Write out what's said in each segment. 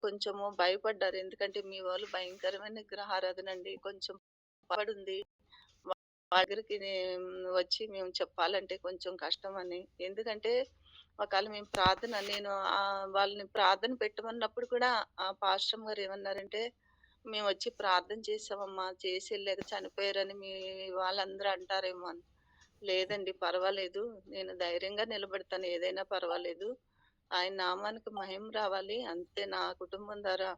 కొంచెము భయపడ్డారు. ఎందుకంటే మీ వాళ్ళు భయంకరమైన విగ్రహారాధన అండి. కొంచెం పడుంది. మా దగ్గరికి వచ్చి మేము చెప్పాలంటే కొంచెం కష్టమని. ఎందుకంటే ఒకవేళ మేము నేను వాళ్ళని ప్రార్థన పెట్టమన్నప్పుడు కూడా ఆ పాస్టమ్ గారు ఏమన్నారంటే, "మేమొచ్చి ప్రార్థన చేసామమ్మా. చేసెళ్ళాక చనిపోయారని మీ వాళ్ళందరూ అంటారేమో" అని. లేదండి పర్వాలేదు. నేను ధైర్యంగా నిలబడతాను. ఏదైనా పర్వాలేదు. ఆయన నామానికి మహిమ రావాలి. అంతే నా కుటుంబం ద్వారా,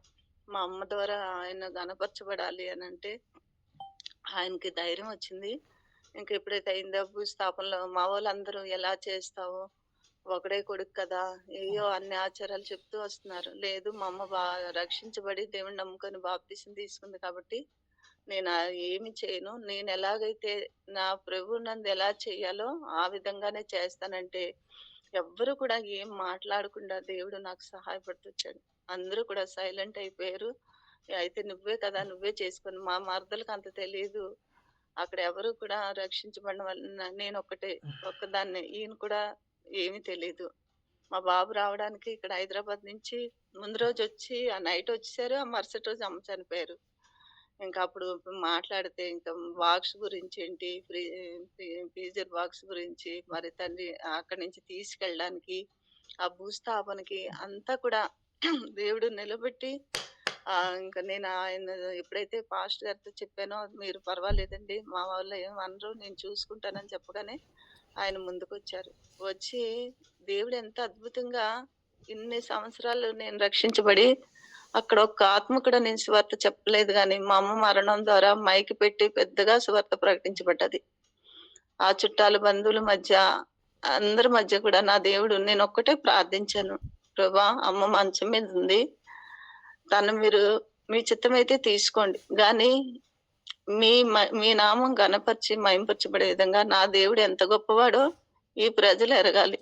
మా అమ్మ ద్వారా ఆయన ఘనపరచబడాలి అనంటే ఆయనకి ధైర్యం వచ్చింది. ఇంక ఎప్పుడైతే అయిందో భూస్థాపనలో మా వోళ్ళందరూ ఎలా చేస్తావు? ఒకడే కొడుకు కదా! ఏయ్యో అన్ని ఆచారాలు చెప్తూ వస్తున్నారు. లేదు మా అమ్మ రక్షించబడి దేవుడిని నమ్ముకొని బాప్తిసం తీసుకుంది కాబట్టి నేను ఏమి చేయను. నేను ఎలాగైతే నా ప్రభువు నందు ఎలా చేయాలో ఆ విధంగానే చేస్తానంటే, ఎవ్వరు కూడా ఏం మాట్లాడకుండా దేవుడు నాకు సహాయపడుతొచ్చాడు. అందరూ కూడా సైలెంట్ అయిపోయారు. అయితే నువ్వే కదా! నువ్వే చేసుకొని మా మరదలకి అంత తెలీదు. అక్కడ ఎవరు కూడా రక్షించబడిన వాళ్ళు నేనొక్కటే ఒక్కదాన్నే. ఈయన కూడా ఏమీ తెలీదు. మా బాబు రావడానికి ఇక్కడ హైదరాబాద్ నుంచి ముందు రోజొచ్చి ఆ నైట్ వచ్చేసారు. ఆ మరుసటి రోజు అమ్మ చనిపోయారు. ఇంకా అప్పుడు మాట్లాడితే ఇంకా బాక్స్ గురించి ఏంటి ఫ్రీజర్ బాక్స్ గురించి మరి తండ్రి అక్కడి నుంచి తీసుకెళ్ళడానికి ఆ భూస్థాపనకి అంతా కూడా దేవుడు నిలబెట్టి ఇంకా నేను ఆయన ఎప్పుడైతే పాస్టర్ గారితో చెప్పానో మీరు పర్వాలేదండి మా వాళ్ళు ఏమనరు నేను చూసుకుంటానని చెప్పగానే ఆయన ముందుకొచ్చారు. వచ్చి దేవుడు ఎంత అద్భుతంగా ఇన్ని సంవత్సరాలు నేను రక్షించబడి అక్కడ ఒక్క ఆత్మ కూడా నేను సువార్త చెప్పలేదు గానీ, మా అమ్మ మరణం ద్వారా మైక్ పెట్టి పెద్దగా సువార్త ప్రకటించబడ్డది. ఆ చుట్టాలు, బంధువుల మధ్య అందరి మధ్య కూడా నా దేవుడు నేనొక్కటే ప్రార్థించాను. ప్రభా! అమ్మ మంచం మీద ఉంది. తను మీరు మీ చిత్తమైతే తీసుకోండి. గానీ మీ నామం ఘనపరిచి, మహింపరచబడే విధంగా నా దేవుడు ఎంత గొప్పవాడో ఈ ప్రజలు ఎరగాలి.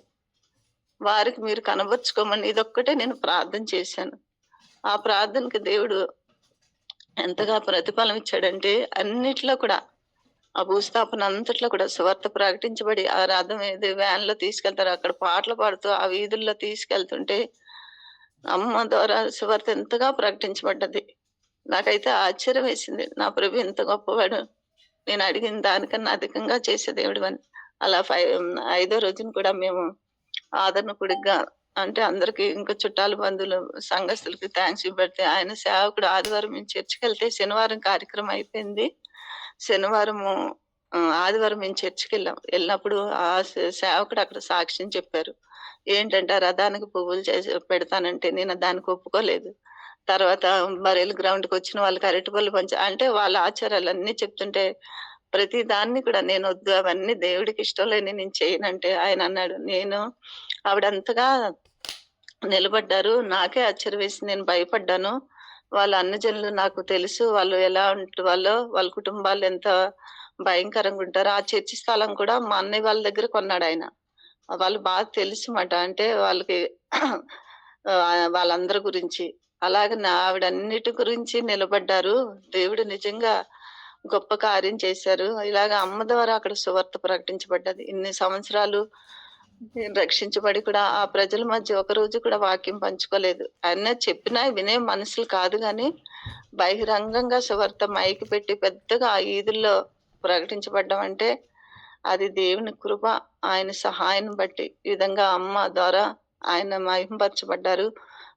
వారికి మీరు కనబరుచుకోమని ఇదొక్కటే నేను ప్రార్థన చేశాను. ఆ ప్రార్థనకి దేవుడు ఎంతగా ప్రతిఫలం ఇచ్చాడంటే అన్నిట్లో కూడా ఆ భూస్థాపన అంతట్లో కూడా సువార్త ప్రకటించబడి ఆ రథం ఏది వ్యాన్‌లో తీసుకెళ్తారో అక్కడ పాటలు పాడుతూ ఆ వీధుల్లో తీసుకెళ్తుంటే అమ్మ ద్వారా సువార్త ఎంతగా ప్రకటించబడ్డది. నాకైతే ఆశ్చర్యం వేసింది. నా ప్రభు ఎంత గొప్పవాడు. నేను అడిగిన దానికన్నా అధికంగా చేసే దేవుడివని. అలా ఐదో రోజున కూడా మేము ఆదరణ పొడిగ్గా అంటే అందరికి ఇంకా చుట్టాలు, బంధువులు, సంఘస్థులకి థాంక్స్ పెడితే ఆయన సేవకుడు ఆదివారం మేము చర్చికెళ్తే శనివారం కార్యక్రమం అయిపోయింది. శనివారము ఆదివారం మేము చర్చికెళ్ళాం. ఎళ్ళినప్పుడు ఆ సేవకుడు అక్కడ సాక్ష్యం చెప్పారు. ఏంటంటే ఆ రథానికి పువ్వులు చేసి పెడతానంటే నేను దానికి ఒప్పుకోలేదు. తర్వాత బరేలు గ్రౌండ్‌కొచ్చిన వాళ్ళకి అరటిపళ్ళు అంటే వాళ్ళ ఆచారాలన్నీ చెప్తుంటే ప్రతి దాన్ని కూడా నేనొద్దు అవన్నీ దేవుడికి ఇష్టం లేనివి నేను చేయనంటే ఆయనన్నాడు, ఆవిడంతగా నిలబడ్డారు. నాకే ఆశ్చర్యం వేసింది. నేను భయపడ్డాను. వాళ్ళ అన్నజనులు నాకు తెలుసు. వాళ్ళు ఎలా వాళ్ళ కుటుంబాలు ఎంత భయంకరంగుంటారో. ఆ చర్చి స్థలం కూడా మా అన్నయ్య వాళ్ళ దగ్గర కొన్నాడాయన. వాళ్ళు బాగా తెలుసుమాట. అంటే వాళ్ళకి వాళ్ళందరి గురించి. అలాగే ఆవిడన్నిటి గురించి నిలబడ్డారు. దేవుడు నిజంగా గొప్ప కార్యం చేశారు. ఇలాగ అమ్మ ద్వారా అక్కడ సువార్త ప్రకటించబడ్డది. ఇన్ని సంవత్సరాలు నేను రక్షించబడి కూడా ఆ ప్రజల మధ్య ఒకరోజు కూడా వాక్యం పంచుకోలేదు. ఆయన చెప్పినా వినే మనుషులు కాదు గానీ, బహిరంగంగా సువార్త మైక్ పెట్టి పెద్దగా ఆ ఈదుల్లో ప్రకటించబడ్డం అంటే, అది దేవుని కృప. ఆయన సహాయాన్ని బట్టి ఈ విధంగా అమ్మ ద్వారా ఆయన మహిమపరచబడ్డారు.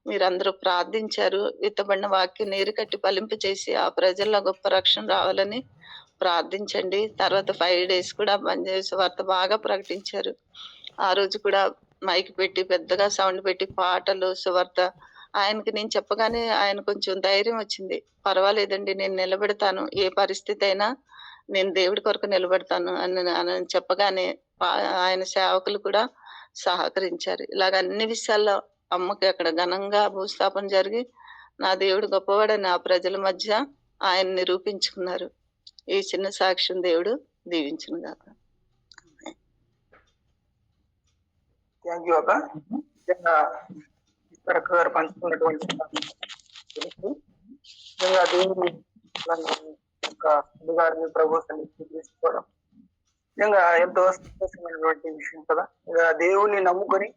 మీరందరూ ప్రార్థించారు. విత్తబడిన వాక్యం నీరు కట్టి ఫలింపచేసి ఆ ప్రజల్లో గొప్ప రక్షణ రావాలని ప్రార్థించండి. తర్వాత 5 డేస్ కూడా సువార్త బాగా ప్రకటించారు. ఆ రోజు కూడా మైక్ పెట్టి పెద్దగా సౌండ్ పెట్టి పాటలు, సువార్త ఆయనకి నేను చెప్పగానే ఆయన కొంచెం ధైర్యం వచ్చింది. పర్వాలేదండి నేను నిలబెడతాను. ఏ పరిస్థితి అయినా నేను దేవుడి కొరకు నిలబడతాను అని చెప్పగానే ఆయన సేవకులు కూడా సహకరించారు. ఇలాగ అన్ని విషయాల్లో అమ్మకి అక్కడ ఘనంగా భూస్థాపన జరిగి, నా దేవుడు గొప్పవాడని ఆ ప్రజల మధ్య ఆయన నిరూపించుకున్నారు. ఈ చిన్న సాక్ష్యం దేవుడు దీవించును గాక. థ్యాంక్ యూ అక్క. నిజంగా ఇద్దరు గారు పంచుకున్నటువంటి నిజంగా దేవుడు గారిని ప్రభు తీసుకోవడం నిజంగా ఎంతో సంతోషమైనటువంటి విషయం కదా. దేవుని నమ్ముకొని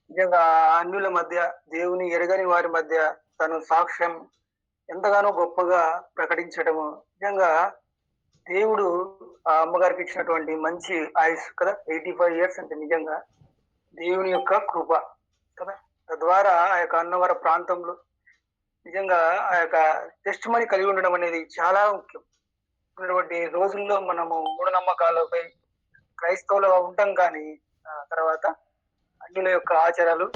నిజంగా అన్యుల మధ్య దేవుని ఎరగని వారి మధ్య తను సాక్ష్యం ఎంతగానో గొప్పగా ప్రకటించడము నిజంగా దేవుడు ఆ అమ్మగారికి ఇచ్చినటువంటి మంచి ఆయుష్ కదా, 85 ఇయర్స్ అంటే నిజంగా దేవుని యొక్క కృప కదా. తద్వారా ఆ యొక్క అన్నవర ప్రాంతంలో నిజంగా ఆ యొక్క టెస్ట్ మనీ కలిగి ఉండడం అనేది చాలా ముఖ్యం. ఉన్నటువంటి రోజుల్లో మనము మూఢనమ్మకాలపై క్రైస్తవులుగా ఉంటాం, కానీ తర్వాత అన్యుల యొక్క ఆచారాలు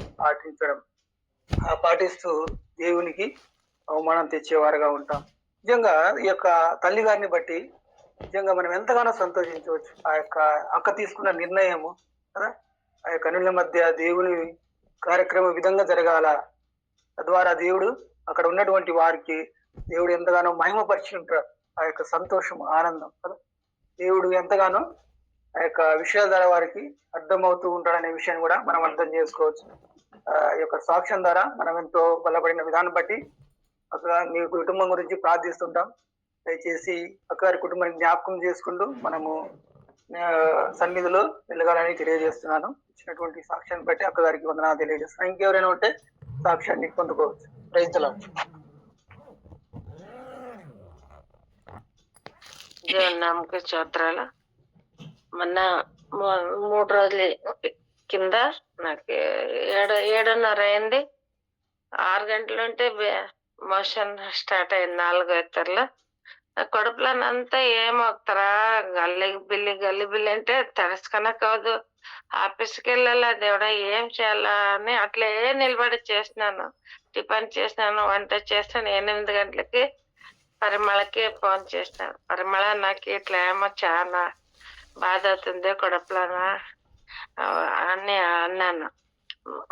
పాటిస్తూ దేవునికి అవమానం తెచ్చేవారుగా ఉంటాం. నిజంగా ఈ యొక్క తల్లి గారిని బట్టి నిజంగా మనం ఎంతగానో సంతోషించవచ్చు. ఆ యొక్క అక్క తీసుకున్న నిర్ణయము కదా, ఆ యొక్క అన్యుల మధ్య దేవుని కార్యక్రమం విధంగా జరగాల, తద్వారా దేవుడు అక్కడ ఉన్నటువంటి వారికి దేవుడు ఎంతగానో మహిమపరిచి ఉంటాడు. ఆ యొక్క సంతోషం, ఆనందం కదా, దేవుడు ఎంతగానో ఆ యొక్క విషయాల ద్వారా వారికి అర్థమవుతూ ఉంటాడనే విషయాన్ని కూడా మనం అర్థం చేసుకోవచ్చు. ఈ యొక్క సాక్ష్యం ద్వారా మనం ఎంతో బలపడిన విధానం బట్టి అక్కడ మీ కుటుంబం గురించి ప్రార్థిస్తుంటాం. దయచేసి అక్కగారి కుటుంబాన్ని జ్ఞాపకం చేసుకుంటూ మనము సన్నిధిలో వెళ్ళగాలని తెలియజేస్తున్నాను. ఇచ్చినటువంటి సాక్ష్యాన్ని బట్టి అక్కగారికి వందనాలు తెలియజేస్తున్నాను. ఇంకెవరైనా ఉంటే సాక్ష్యాన్ని పొందుకోవచ్చు. రైతులు నమ్మక స్తోత్రాలు. మొన్న 3 రోజుల కింద నాకు 7:30 అయింది. 6 గంటలు ఉంటే మోషన్ స్టార్ట్ అయింది 4 ఎత్తర్లో. కడుపులోనంతా ఏమవుతారా గల్లి బిల్లి అంటే తెలుసుకన్నా కాదు. ఆఫీస్కి వెళ్ళాలా దేవుడా ఏం చేయాలా అని అట్లే నిలబడి చేసినాను. టిఫిన్ చేసినాను, వంట చేస్తాను. 8 గంటలకి పరిమళకి ఫోన్ చేసినాను. పరిమళ నాకు ఇట్లా ఏమో చాలా బాధ అవుతుంది కడుపులోనా అని అన్నాను.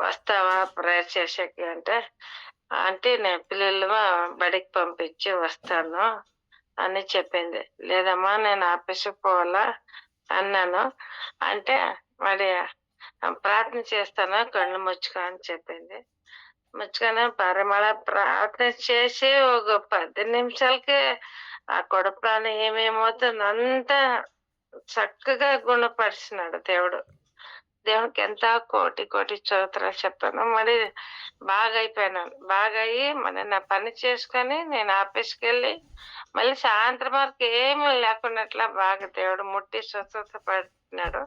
వస్తావా ప్రేయర్ చేసేకి అంటే నేను పిల్లలు బడికి పంపించి వస్తాను అని చెప్పింది. లేదమ్మా నేను ఆఫీస్కి పోవాలా అన్నాను. అంటే మరి ప్రార్థన చేస్తాను కళ్ళు ముచ్చుకో అని చెప్పింది. ముచ్చుకొని పరిమళ ప్రార్థన చేసి ఒక 10 నిమిషాలకి ఆ కడుపులో ఏమేమవుతుంది అంతా చక్కగా గుణపరిచినాడు దేవుడు. దేవునికి ఎంత కోటి స్తోత్రాలు చెప్తాను. మరి బాగా అయిపోయినాను. బాగా అయ్యి మరి నా పని చేసుకొని నేను ఆఫీస్కి వెళ్ళి మళ్ళీ సాయంత్రం వరకు ఏమీ లేకున్నట్లా బాగా దేవుడు ముట్టి స్వస్థత పెట్టినాడు.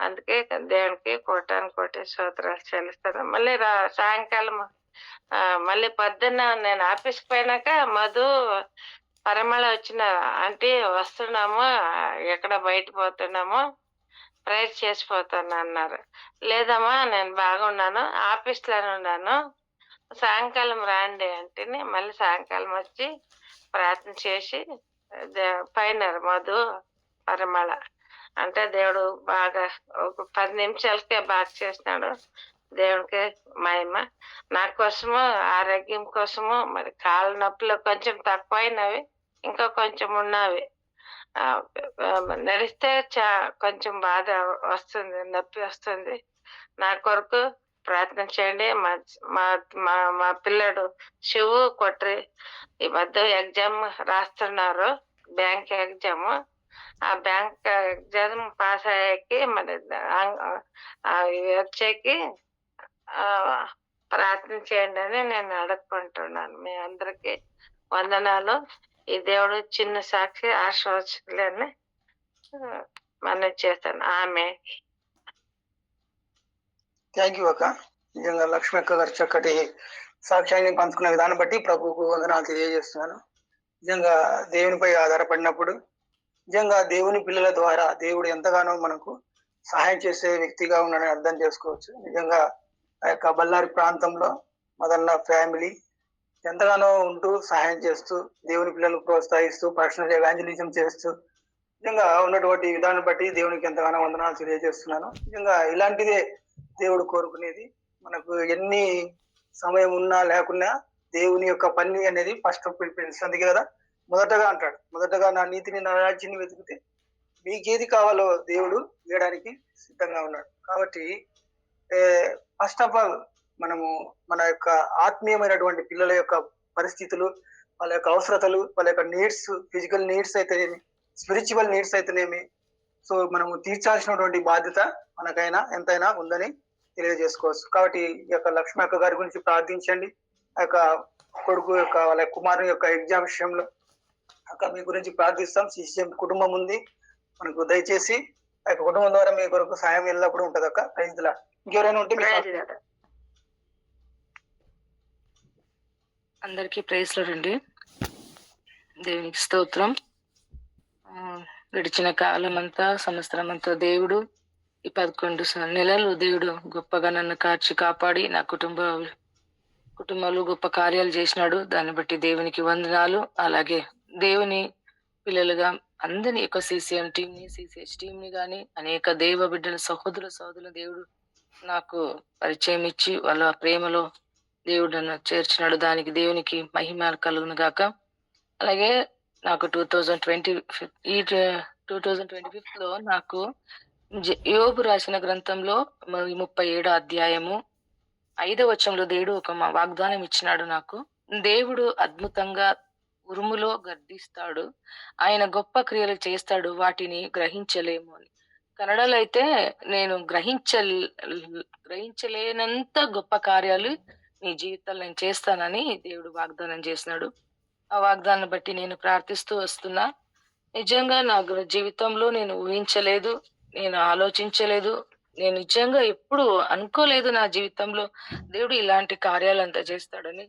అందుకే దేవునికి కోటి స్తోత్రాలు చెల్లిస్తాను. మళ్ళీ సాయంకాలం మళ్ళీ పొద్దున్న నేను ఆఫీస్కి పోయినాక మధు పరిమళ వచ్చిన ఆంటీ వస్తున్నాము, ఎక్కడ బయట పోతున్నాము, ప్రేయర్ చేసిపోతాను అన్నారు. లేదమ్మా నేను బాగున్నాను, ఆఫీస్లోనే ఉన్నాను, సాయంకాలం రాండి అంటే మళ్ళీ సాయంకాలం వచ్చి ప్రార్థన చేసి పోయినారు మధు పరిమళ. అంటే దేవుడు బాగా ఒక 10 నిమిషాలకే బాగా చేసినాడు. దేవునికి మహిమ. నా కోసము ఆరోగ్యం కోసము మరి కాళ్ళ నొప్పులు కొంచెం తక్కువైనవి, ఇంకా కొంచెం ఉన్నవి. నడిస్తే కొంచెం బాధ వస్తుంది, నొప్పి వస్తుంది. నా కొరకు ప్రార్థన చేయండి. మా పిల్లడు శివు కొట్రి ఈ మధ్య ఎగ్జామ్ రాస్తున్నారు, బ్యాంక్ ఎగ్జామ్. ఆ బ్యాంక్ ఎగ్జామ్ పాస్ అయ్యాకి మరి వచ్చేకి ప్రార్థన చేయండి అని నేను అడుక్కుంటున్నాను. మీ అందరికి వందనాలు. ఈ దేవుడు చిన్న సాక్షి ఆశ్వాసలేని మనం చేస్తాను. ఆమె థ్యాంక్ యూ అక్క. నిజంగా లక్ష్మి అక్క గారు చక్కటి సాక్ష్యాన్ని పంచుకున్న విధానం బట్టి ప్రభువుకు వందనాలు తెలియజేస్తున్నాను. నిజంగా దేవునిపై ఆధారపడినప్పుడు నిజంగా దేవుని పిల్లల ద్వారా దేవుడు ఎంతగానో మనకు సహాయం చేసే వ్యక్తిగా ఉన్నాడని అర్థం చేసుకోవచ్చు. నిజంగా ఆ యొక్క బళ్ళారి ప్రాంతంలో మదన్న ఫ్యామిలీ ఎంతగానో ఉంటూ సహాయం చేస్తూ దేవుని పిల్లలకు ప్రోత్సహిస్తూ పర్సనల్ ఎవాంజలిజం చేస్తూ నిజంగా ఉన్నటువంటి విధానం బట్టి దేవునికి ఎంతగానో వందనాలు తెలియజేస్తున్నాను. నిజంగా ఇలాంటిదే దేవుడు కోరుకునేది. మనకు ఎన్ని సమయం ఉన్నా లేకున్నా దేవుని యొక్క పని అనేది ఫస్ట్ ప్రిఫరెన్స్. అందుకే కదా మొదటగా అంటాడు, మొదటగా నా నీతిని నా రాజ్యాన్ని వెతికితే మీకేది కావాలో దేవుడు ఇవ్వడానికి సిద్ధంగా ఉన్నాడు. కాబట్టి ఫస్ట్ ఆఫ్ ఆల్ మనము మన యొక్క ఆత్మీయమైనటువంటి పిల్లల యొక్క పరిస్థితులు, వాళ్ళ యొక్క అవసరతలు, వాళ్ళ యొక్క నీడ్స్, ఫిజికల్ నీడ్స్ అయితేనేమి, స్పిరిచువల్ నీడ్స్ అయితేనేమి, సో మనము తీర్చాల్సినటువంటి బాధ్యత మనకైనా ఎంతైనా ఉందని తెలియజేసుకోవచ్చు. కాబట్టి ఈ యొక్క లక్ష్మి అక్క గారి గురించి ప్రార్థించండి. ఆ యొక్క కొడుకు యొక్క వాళ్ళ కుమారుని యొక్క ఎగ్జామ్ విషయంలో అక్క మీ గురించి ప్రార్థిస్తాం. సిసిఎం కుటుంబం ఉంది మనకు, దయచేసి ఆ యొక్క కుటుంబం ద్వారా మీ కొరకు సాయం ఎల్లప్పుడు ఉంటది అక్క. ప్రైజ్లా ఇంకెవరైనా ఉంటే అందరికీ ప్రైజ్లో రండి. దేవునికి స్తోత్రం. గడిచిన కాలం అంతా, సంవత్సరం అంతా దేవుడు ఈ 11 నెలలు దేవుడు గొప్పగా నన్ను కాచి కాపాడి నా కుటుంబంలో గొప్ప కార్యాలు చేసినాడు. దాన్ని బట్టి దేవునికి వందనాలు. అలాగే దేవుని పిల్లలుగా అందరినీ యొక్క సిసిఎం టీంని, సిసిహెచ్ టీంని కానీ అనేక దేవ బిడ్డల సహోదరులు దేవుడు నాకు పరిచయం ఇచ్చి వాళ్ళ ప్రేమలో దేవుడు నన్ను చేర్చినాడు. దానికి దేవునికి మహిమ కలుగును గాక. అలాగే నాకు 2025 లో నాకు యోబు రాసిన గ్రంథంలో 37వ అధ్యాయము 5వ వచనంలో దేవుడు ఒక వాగ్దానం ఇచ్చినాడు నాకు. దేవుడు అద్భుతంగా ఉరుములో గర్దిస్తాడు, ఆయన గొప్ప క్రియలు చేస్తాడు, వాటిని గ్రహించలేము అని. కన్నడలో అయితే నేను గ్రహించలేనంత గొప్ప కార్యాలు నీ జీవితంలో నేను చేస్తానని దేవుడు వాగ్దానం చేసినాడు. ఆ వాగ్దానం బట్టి నేను ప్రార్థిస్తూ వస్తున్నా. నిజంగా నా జీవితంలో నేను ఊహించలేదు, నేను ఆలోచించలేదు, నేను నిజంగా ఎప్పుడు అనుకోలేదు నా జీవితంలో దేవుడు ఇలాంటి కార్యాలంతా చేస్తాడని.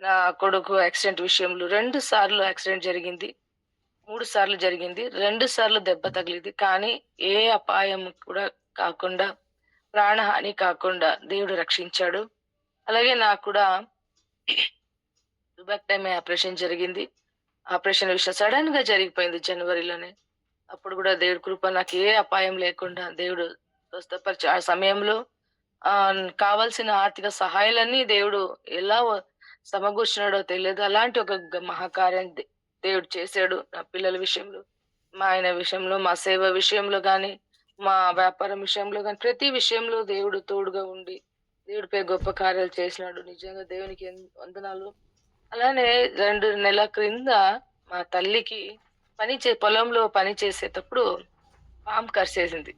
నా కొడుకు యాక్సిడెంట్ విషయంలో 2 సార్లు యాక్సిడెంట్ జరిగింది, 3 సార్లు జరిగింది, 2 సార్లు దెబ్బ తగిలింది. కానీ ఏ అపాయం కూడా కాకుండా, ప్రాణహాని కాకుండా దేవుడు రక్షించాడు. అలాగే నాకు కూడా టుబెక్టమీ ఆపరేషన్ జరిగింది. ఆపరేషన్ విషయం సడన్ గా జరిగిపోయింది జనవరిలోనే. అప్పుడు కూడా దేవుడి కృప, నాకు ఏ అపాయం లేకుండా దేవుడు స్వస్థపరిచి ఆ సమయంలో కావాల్సిన ఆర్థిక సహాయాలన్నీ దేవుడు ఎలా సమకూర్చినాడో తెలియదు. అలాంటి ఒక మహాకార్యం దేవుడు చేశాడు నా పిల్లల విషయంలో, మా ఆయన విషయంలో, మా సేవ విషయంలో కానీ, మా వ్యాపారం విషయంలో కానీ, ప్రతి విషయంలో దేవుడు తోడుగా ఉండి దేవుడిపై గొప్ప కార్యాలు చేసినాడు. నిజంగా దేవునికి వందనాలు. అలానే 2 నెలల క్రింద మా తల్లికి పొలంలో పని చేసేటప్పుడు పాము కరిసేసింది.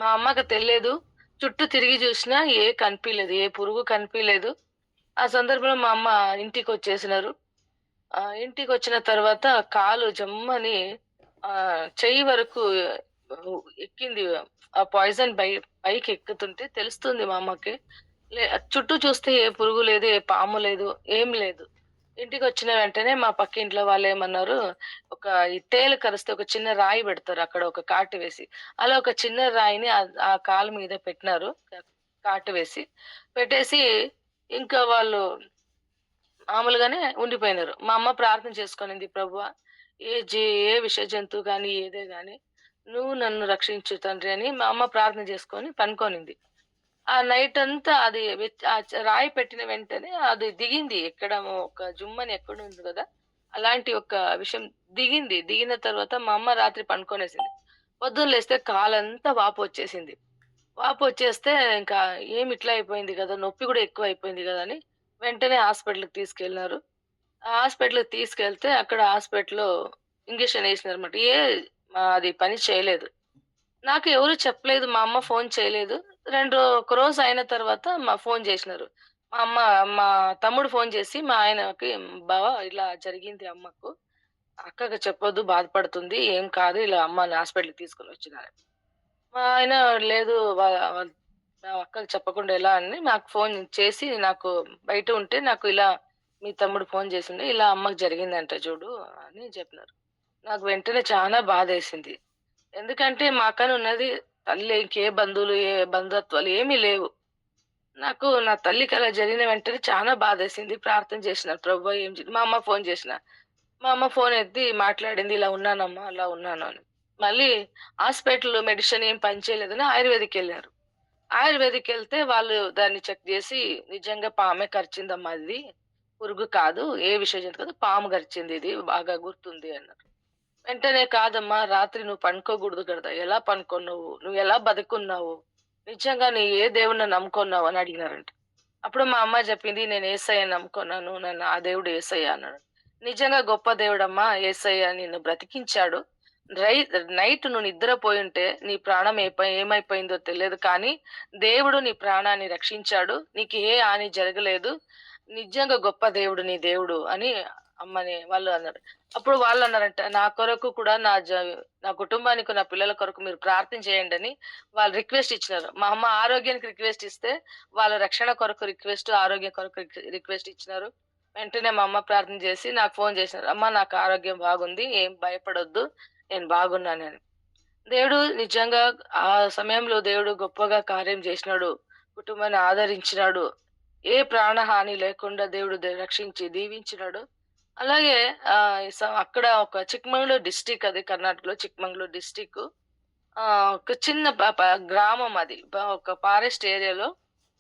మా అమ్మకి తెలియదు, చుట్టూ తిరిగి చూసినా కనిపించలేదు, ఏ పురుగు కనిపించలేదు. ఆ సందర్భంలో మా అమ్మ ఇంటికి వచ్చేసినారు. ఇంటికి వచ్చిన తర్వాత కాలు జమ్మని చెయ్యి వరకు ఎక్కింది. ఆ పాయిజన్ పైకి ఎక్కుతుంటే తెలుస్తుంది మా అమ్మకి. చుట్టూ చూస్తే ఏ పురుగు లేదు, ఏ పాము లేదు, ఏం లేదు. ఇంటికి వచ్చిన వెంటనే మా పక్క ఇంట్లో వాళ్ళు ఏమన్నారు, ఒక ఈ తేలు కరిస్తే ఒక చిన్న రాయి పెడతారు అక్కడ, ఒక కాటు వేసి. అలా ఒక చిన్న రాయిని ఆ కాలు మీద పెట్టినారు, కాటు వేసి పెట్టేసి ఇంకా వాళ్ళు మామూలుగానే ఉండిపోయినారు. మా అమ్మ ప్రార్థన చేసుకునింది, ప్రభువా ఏ విష జంతువు కానీ ఏదే గాని నువ్వు నన్ను రక్షించు తండ్రి అని మా అమ్మ ప్రార్థన చేసుకొని పనుకోనింది. ఆ నైట్ అంతా అది రాయి పెట్టిన వెంటనే అది దిగింది. ఎక్కడ ఒక జుమ్మని ఎక్కడ ఉంది కదా, అలాంటి ఒక విషయం దిగింది. దిగిన తర్వాత మా అమ్మ రాత్రి పనుకొనేసింది. పొద్దున్న లేస్తే కాలంతా వాపు వచ్చేసింది. వాపు వచ్చేస్తే ఇంకా ఏమి ఇట్లా అయిపోయింది కదా, నొప్పి కూడా ఎక్కువ అయిపోయింది కదా అని వెంటనే హాస్పిటల్కి తీసుకెళ్ళినారు. ఆ హాస్పిటల్కి తీసుకెళ్తే అక్కడ హాస్పిటల్లో ఇంజక్షన్ వేసినారు అనమాట. అది పని చేయలేదు. నాకు ఎవరు చెప్పలేదు, మా అమ్మ ఫోన్ చేయలేదు. ఒక రోజు అయిన తర్వాత ఫోన్ చేసినారు. మా తమ్ముడు ఫోన్ చేసి మా ఆయనకి, బావా ఇలా జరిగింది అమ్మకు, అక్కకి చెప్పొద్దు, బాధపడుతుంది, ఏం కాదు, ఇలా అమ్మని హాస్పిటల్కి తీసుకొని వచ్చినారు. మా ఆయన లేదు, అక్కకి చెప్పకుండా ఎలా అని నాకు ఫోన్ చేసి, నాకు బయట ఉంటే నాకు ఇలా మీ తమ్ముడు ఫోన్ చేసిండే, ఇలా అమ్మకి జరిగిందంట చూడు అని చెప్పినారు. నాకు వెంటనే చాలా బాధ వేసింది. ఎందుకంటే మా అక్కన ఉన్నది తల్లి, ఇంకే బంధువులు, ఏ బంధుత్వాలు ఏమీ లేవు. నాకు నా తల్లికి అలా జరిగిన వెంటనే చాలా బాధ వేసింది. ప్రార్థన చేసినారు, ప్రభు ఏం మా అమ్మ ఫోన్ చేసిన, మా అమ్మ ఫోన్ ఎత్తి మాట్లాడింది, ఇలా ఉన్నానమ్మా, అలా ఉన్నాను అని. మళ్ళీ హాస్పిటల్లో మెడిసిన్ ఏం పనిచేయలేదని ఆయుర్వేదిక్ వెళ్ళారు. ఆయుర్వేదిక్ వెళ్తే వాళ్ళు దాన్ని చెక్ చేసి, నిజంగా పామే కరిచిందమ్మా, ఇది పురుగు కాదు, ఏ విషయం కాదు, పాము కరిచింది, ఇది బాగా గుర్తుంది అన్నారు. వెంటనే, కాదమ్మా, రాత్రి నువ్వు పనుకోకూడదు కదా, ఎలా పనుకున్నావు, నువ్వు ఎలా బతుకున్నావు, నిజంగా నీ ఏ దేవుణ్ణి నమ్ముకున్నావు అని అడిగినారంట. అప్పుడు మా అమ్మ చెప్పింది, నేను ఏసయ్య నమ్ముకున్నాను, నన్ను ఆ దేవుడు ఏసయ్య అన్నాడు. నిజంగా గొప్ప దేవుడమ్మా, ఏసయ్య నిన్ను బ్రతికించాడు. నైట్ నువ్వు నిద్రపోయి ఉంటే నీ ప్రాణం ఏమైపోయిందో తెలియదు, కానీ దేవుడు నీ ప్రాణాన్ని రక్షించాడు, నీకు ఏ హాని జరగలేదు, నిజంగా గొప్ప దేవుడు నీ దేవుడు అని అమ్మని వాళ్ళు అన్నారు. అప్పుడు వాళ్ళు అన్నారంట, నా కొరకు కూడా నా కుటుంబానికి, నా పిల్లల కొరకు మీరు ప్రార్థన చేయండని వాళ్ళు రిక్వెస్ట్ ఇచ్చినారు. మా అమ్మ ఆరోగ్యానికి రిక్వెస్ట్ ఇస్తే, వాళ్ళ రక్షణ కొరకు రిక్వెస్ట్, ఆరోగ్యం కొరకు రిక్వెస్ట్ ఇచ్చినారు. వెంటనే మా అమ్మ ప్రార్థన చేసి నాకు ఫోను చేసినారు. అమ్మ నాకు ఆరోగ్యం బాగుంది. ఏం భయపడొద్దు. నేను బాగున్నానని. దేవుడు నిజంగా ఆ సమయంలో దేవుడు గొప్పగా కార్యం చేసినాడు. కుటుంబాన్ని ఆదరించినాడు. ఏ ప్రాణహాని లేకుండా దేవుడు రక్షించి దీవించినాడు. అలాగే అక్కడ ఒక చిక్మంగళూరు డిస్ట్రిక్ట్, అది కర్ణాటకలో చిక్మంగళూరు డిస్ట్రిక్ట్. ఒక చిన్న గ్రామం అది. ఒక ఫారెస్ట్ ఏరియాలో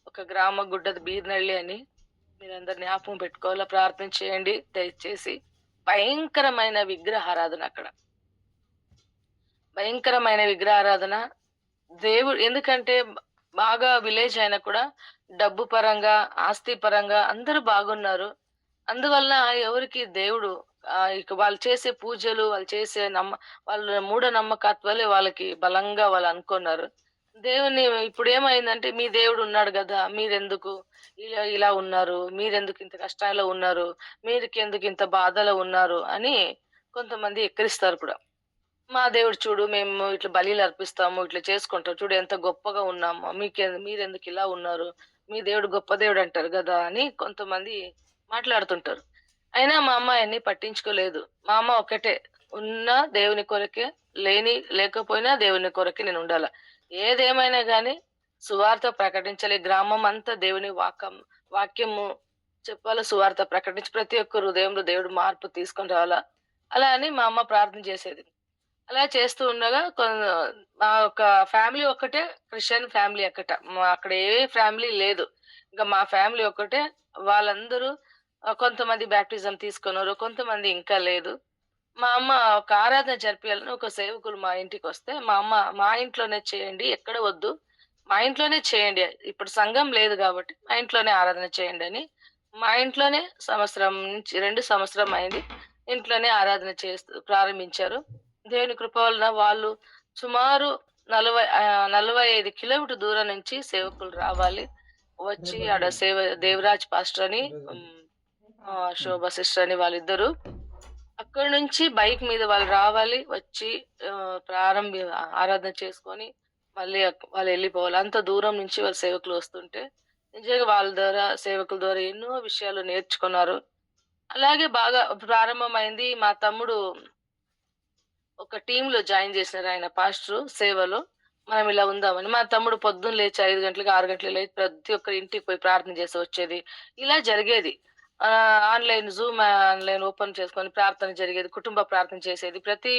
ఒక గ్రామ గుడ్డది బీర్నల్లి అని. మీరందరు జ్ఞాపకం పెట్టుకోవాలా, ప్రార్థన చేయండి దయచేసి. భయంకరమైన విగ్రహారాధన అక్కడ. భయంకరమైన విగ్రహారాధన. దేవుడు ఎందుకంటే బాగా విలేజ్ అయినా కూడా డబ్బు పరంగా, ఆస్తి పరంగా అందరూ బాగున్నారు. అందువల్ల ఎవరికి దేవుడు ఇక వాళ్ళు చేసే పూజలు, వాళ్ళు చేసే వాళ్ళ మూఢనమ్మకత్వాలే వాళ్ళకి బలంగా వాళ్ళు అనుకున్నారు. దేవుని ఇప్పుడు ఏమైందంటే, మీ దేవుడు ఉన్నాడు గదా! మీరెందుకు ఇలా ఉన్నారు? మీరెందుకు ఇంత కష్టాల్లో ఉన్నారు? మీరెందుకు ఇంత బాధలో ఉన్నారు? అని కొంతమంది ఎక్కిరిస్తారు కూడా. మా దేవుడు చూడు, మేము ఇట్లా బలిలు అర్పిస్తాము, ఇట్లా చేసుకుంటాం. చూడు ఎంత గొప్పగా ఉన్నామో. మీరెందుకు ఇలా ఉన్నారు? మీ దేవుడు గొప్ప దేవుడు అంటారు గదా! అని కొంతమంది మాట్లాడుతుంటారు. అయినా మా అమ్మ అయన్నీ పట్టించుకోలేదు. మా అమ్మ ఒకటే, ఉన్న దేవుని కొరకే, లేకపోయినా దేవుని కొరకే నేను ఉండాల. ఏదేమైనా గాని సువార్త ప్రకటించాలి. గ్రామం అంతా దేవుని వాక్యము చెప్పాలా, సువార్త ప్రకటించి ప్రతి ఒక్క హృదయంలో దేవుడు మార్పు తీసుకొని రావాలా. అలా అని మా అమ్మ ప్రార్థన చేసేది. అలా చేస్తూ ఉండగా మా ఒక ఫ్యామిలీ ఒక్కటే క్రిస్టియన్ ఫ్యామిలీ అక్కడ ఏ ఫ్యామిలీ లేదు. ఇంకా మా ఫ్యామిలీ ఒక్కటే. వాళ్ళందరూ కొంతమంది బాప్టిజం తీసుకున్నారు, కొంతమంది ఇంకా లేదు. మా అమ్మ ఒక ఆరాధన జరిపియాలని ఒక సేవకులు మా ఇంటికి వస్తే, మా అమ్మ మా ఇంట్లోనే చేయండి, ఎక్కడ వద్దు, మా ఇంట్లోనే చేయండి. ఇప్పుడు సంఘం లేదు కాబట్టి మా ఇంట్లోనే ఆరాధన చేయండి అని మా ఇంట్లోనే సంవత్సరం నుంచి 2 సంవత్సరం అయింది. ఇంట్లోనే ఆరాధన ప్రారంభించారు. దేవుని కృప వలన వాళ్ళు సుమారు 45 కిలోమీటర్ దూరం నుంచి సేవకులు రావాలి. వచ్చి ఆడ దేవరాజ్ పాస్టర్ అని, శోభ సిస్టర్ అని వాళ్ళిద్దరు అక్కడి నుంచి బైక్ మీద వాళ్ళు రావాలి. వచ్చి ఆరాధన చేసుకొని మళ్ళీ వాళ్ళు వెళ్ళిపోవాలి. అంత దూరం నుంచి వాళ్ళ సేవకులు వస్తుంటే నిజంగా వాళ్ళ ద్వారా, సేవకుల ద్వారా ఎన్నో విషయాలు నేర్చుకున్నారు. అలాగే బాగా ప్రారంభమైంది. మా తమ్ముడు ఒక టీమ్ లో జాయిన్ చేసినారు. ఆయన పాస్టర్ సేవలో మనం ఇలా ఉందామని. మా తమ్ముడు పొద్దున్న లేచి 5 గంటలకు 6 గంటలకు లేచి ప్రతి ఒక్కరి ఇంటికి పోయి ప్రార్థన చేసి వచ్చేది. ఇలా జరిగేది. జూమ్ ఆన్లైన్ ఓపెన్ చేసుకొని ప్రార్థన జరిగేది. కుటుంబ ప్రార్థన చేసేది. ప్రతి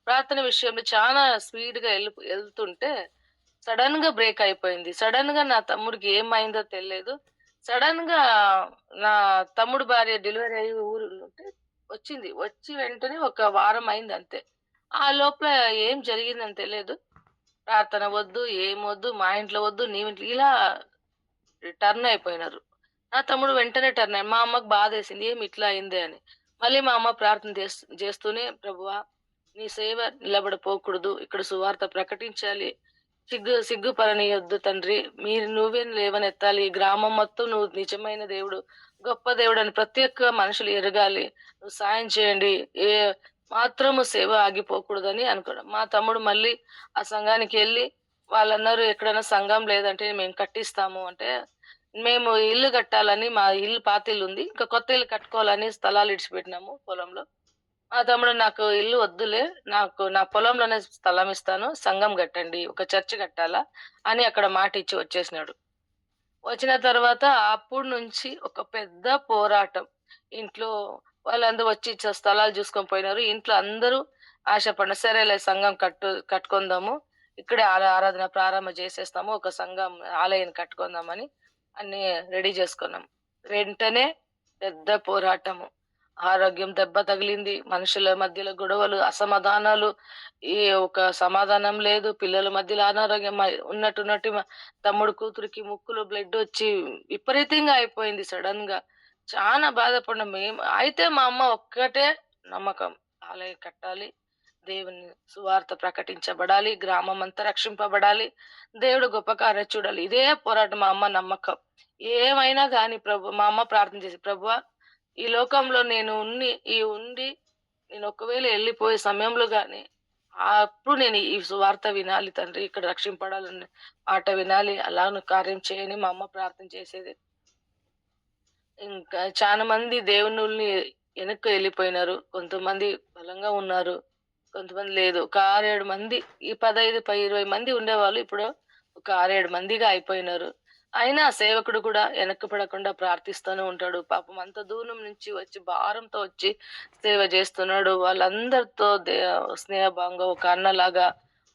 ప్రార్థన విషయంలో చాలా స్పీడ్ గా వెళ్తుంటే సడన్ గా బ్రేక్ అయిపోయింది. సడన్ గా నా తమ్ముడికి ఏమైందో తెలియదు. సడన్ గా నా తమ్ముడు భార్య డెలివరీ అయ్యి ఊరు వచ్చింది. వచ్చి వెంటనే ఒక వారం అయింది అంతే. ఆ లోపల ఏం జరిగిందని తెలియదు. ప్రార్థన వద్దు, ఏమొద్దు, మా ఇంట్లో వద్దు, నీ ఇంట్లో, ఇలా టర్న్ అయిపోయినారు. నా తమ్ముడు వెంటనే టర్న్ అయ్యి, మా అమ్మకు బాధేసింది, ఏమి ఇట్లా అయిందే అని. మళ్ళీ మా అమ్మ ప్రార్థన చేస్తూనే, ప్రభువా నీ సేవ నిలబడిపోకూడదు, ఇక్కడ సువార్త ప్రకటించాలి, సిగ్గుపరనీయొద్దు తండ్రి, నువ్వే లేవనెత్తాలి, ఈ గ్రామం మొత్తం నువ్వు నిజమైన దేవుడు, గొప్ప దేవుడు అని ప్రతి ఒక్క మనుషులు ఎరగాలి, నువ్వు సాయం చేయండి, ఏ మాత్రము సేవ ఆగిపోకూడదని అనుకోవడం. మా తమ్ముడు మళ్ళీ ఆ సంఘానికి వెళ్ళి వాళ్ళన్నారు, ఎక్కడైనా సంఘం లేదంటే మేము కట్టిస్తాము అంటే, మేము ఇల్లు కట్టాలని, మా ఇల్లు పాత ఇల్లు ఉంది, ఇంకా కొత్త ఇల్లు కట్టుకోవాలని స్థలాలు ఇడిచిపెట్టినాము పొలంలో. మా తమ్ముడు, నాకు ఇల్లు వద్దులే, నాకు నా పొలంలోనే స్థలం ఇస్తాను, సంఘం కట్టండి, ఒక చర్చ్ కట్టాలా అని అక్కడ మాట ఇచ్చి వచ్చేసినాడు. వచ్చిన తర్వాత అప్పుడు నుంచి ఒక పెద్ద పోరాటం. ఇంట్లో వాళ్ళందరూ వచ్చి స్థలాలు చూసుకొని పోయినారు. ఇంట్లో అందరూ ఆశపడిన, సరేలే సంఘం కట్టుకుందాము, ఇక్కడే ఆరాధన ప్రారంభం చేసేస్తాము, ఒక సంఘం ఆలయం కట్టుకుందామని అన్ని రెడీ చేసుకున్నాం. వెంటనే పెద్ద పోరాటము. ఆరోగ్యం దెబ్బ తగిలింది. మనుషుల మధ్యలో గొడవలు, అసమాధానాలు, ఒక సమాధానం లేదు. పిల్లల మధ్యలో అనారోగ్యం. ఉన్నట్టు తమ్ముడు కూతురికి ముక్కులో బ్లడ్ వచ్చి విపరీతంగా అయిపోయింది సడన్ గా. చాలా బాధపడినాం మేము. అయితే మా అమ్మ ఒక్కటే నమ్మకం, ఆలయం కట్టాలి, దేవుని సువార్త ప్రకటించబడాలి, గ్రామం అంతా రక్షింపబడాలి, దేవుడు గొప్ప కార్యం చూడాలి. ఇదే పోరాటం మా అమ్మ నమ్మకం. ఏమైనా గాని ప్రభు మా అమ్మ ప్రార్థన చేసి, ప్రభువా ఈ లోకంలో నేను ఉండి నేను ఒకవేళ వెళ్ళిపోయే సమయంలో గాని అప్పుడు నేను ఈ సువార్త వినాలి తండ్రి, ఇక్కడ రక్షింపడాలని మాట వినాలి, అలా నువ్వు కార్యం చేయని మా అమ్మ ప్రార్థన చేసేది. ఇంకా చాలా మంది దేవునుల్ని వెనక్కి వెళ్ళిపోయినారు. కొంతమంది బలంగా ఉన్నారు, కొంతమంది లేదు. ఒక 6-7 మంది, ఈ 15, 20 మంది ఉండేవాళ్ళు ఇప్పుడు ఒక 6-7 మందిగా అయిపోయినారు. అయినా సేవకుడు కూడా వెనక్కి పడకుండా ప్రార్థిస్తూనే ఉంటాడు. పాపం అంత దూరం నుంచి వచ్చి భారంతో వచ్చి సేవ చేస్తున్నాడు. వాళ్ళందరితో స్నేహభావంగా ఒక అన్నలాగా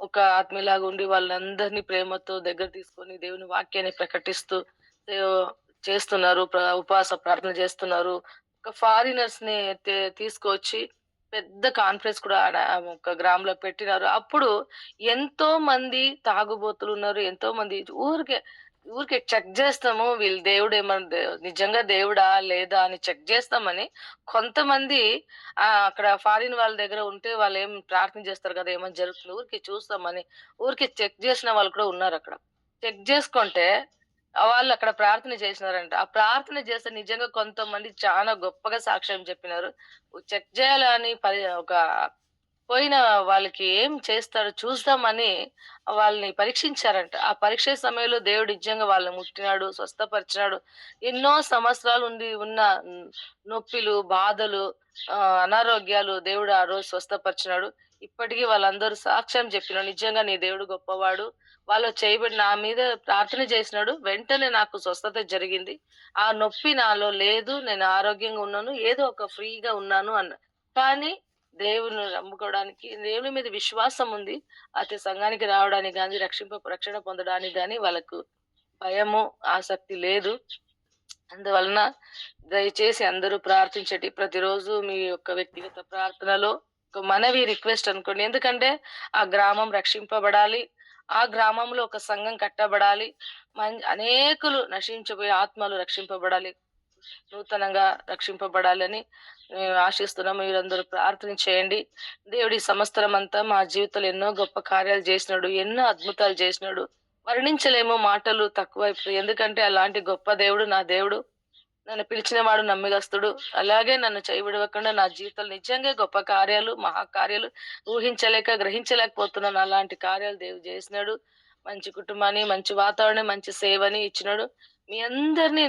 ఒక ఆత్మీయలాగా ఉండి వాళ్ళందరినీ ప్రేమతో దగ్గర తీసుకొని దేవుని వాక్యాన్ని ప్రకటిస్తూ సేవ చేస్తున్నారు. ఉపవాస ప్రార్థన చేస్తున్నారు. ఒక ఫారినర్స్ ని తీసుకొచ్చి పెద్ద కాన్ఫరెన్స్ కూడా ఒక గ్రామంలో పెట్టినారు. అప్పుడు ఎంతో మంది తాగుబోతులు ఉన్నారు, ఎంతో మంది ఊరికే చెక్ చేస్తాము, వీళ్ళు దేవుడు ఏమన్నా నిజంగా దేవుడా లేదా అని చెక్ చేస్తామని కొంతమంది అక్కడ ఫారిన్ వాళ్ళ దగ్గర ఉంటే వాళ్ళు ఏం ప్రార్థన చేస్తారు కదా, ఏమని జరుగుతుంది ఊరికి చూస్తామని ఊరికి చెక్ చేసిన వాళ్ళు కూడా ఉన్నారు. అక్కడ చెక్ చేసుకుంటే వాళ్ళు అక్కడ ప్రార్థన చేసినారంట. ఆ ప్రార్థన చేస్తే నిజంగా కొంతమంది చాలా గొప్పగా సాక్ష్యం చెప్పినారు. చెక్ చేయాలని ఒక పోయిన వాళ్ళకి ఏం చేస్తారో చూద్దామని వాళ్ళని పరీక్షించారంట. ఆ పరీక్ష సమయంలో దేవుడు నిజంగా వాళ్ళని ముట్టినాడు, స్వస్థపరిచినాడు. ఎన్నో సంవత్సరాలు ఉన్న నొప్పిలు, బాధలు, అనారోగ్యాలు దేవుడు ఆ రోజు స్వస్థపరిచినాడు. ఇప్పటికీ వాళ్ళందరూ సాక్ష్యం చెప్పినాడు, నిజంగా నీ దేవుడు గొప్పవాడు. వాళ్ళు చేయబడి నా మీద ప్రార్థన చేసినాడు, వెంటనే నాకు స్వస్థత జరిగింది. ఆ నొప్పి నాలో లేదు, నేను ఆరోగ్యంగా ఉన్నాను, ఏదో ఒక ఫ్రీగా ఉన్నాను అన్న. కానీ దేవుని నమ్ముకోవడానికి, దేవుని మీద విశ్వాసం ఉంది. అయితే సంఘానికి రావడానికి గాని, రక్షణ పొందడానికి గాని వాళ్ళకు భయము, ఆసక్తి లేదు. అందువలన దయచేసి అందరూ ప్రార్థించండి. ప్రతిరోజు మీ యొక్క వ్యక్తిగత ప్రార్థనలో ఒక మనవి, రిక్వెస్ట్ అనుకోండి. ఎందుకంటే ఆ గ్రామం రక్షింపబడాలి, ఆ గ్రామంలో ఒక సంఘం కట్టబడాలి, అనేకులు నశించిపోయే ఆత్మలు రక్షింపబడాలి, నూతనంగా రక్షింపబడాలని ఆశిస్తున్నాం. మీరందరూ ప్రార్థన చేయండి. దేవుడి సంవత్సరం అంతా మా జీవితంలో ఎన్నో గొప్ప కార్యాలు చేసినాడు, ఎన్నో అద్భుతాలు చేసినాడు. వర్ణించలేమో, మాటలు తక్కువైపోయి. ఎందుకంటే అలాంటి గొప్ప దేవుడు నా దేవుడు. నన్ను పిలిచిన వాడు నమ్మిగస్తుడు. అలాగే నన్ను చేయబడవకుండా నా జీవితంలో నిజంగా గొప్ప కార్యాలు, మహాకార్యాలు గ్రహించలేకపోతున్నాను. అలాంటి కార్యాలు దేవుడు చేసినాడు. మంచి కుటుంబాన్ని, మంచి వాతావరణం, మంచి సేవని ఇచ్చినాడు. మీ అందరినీ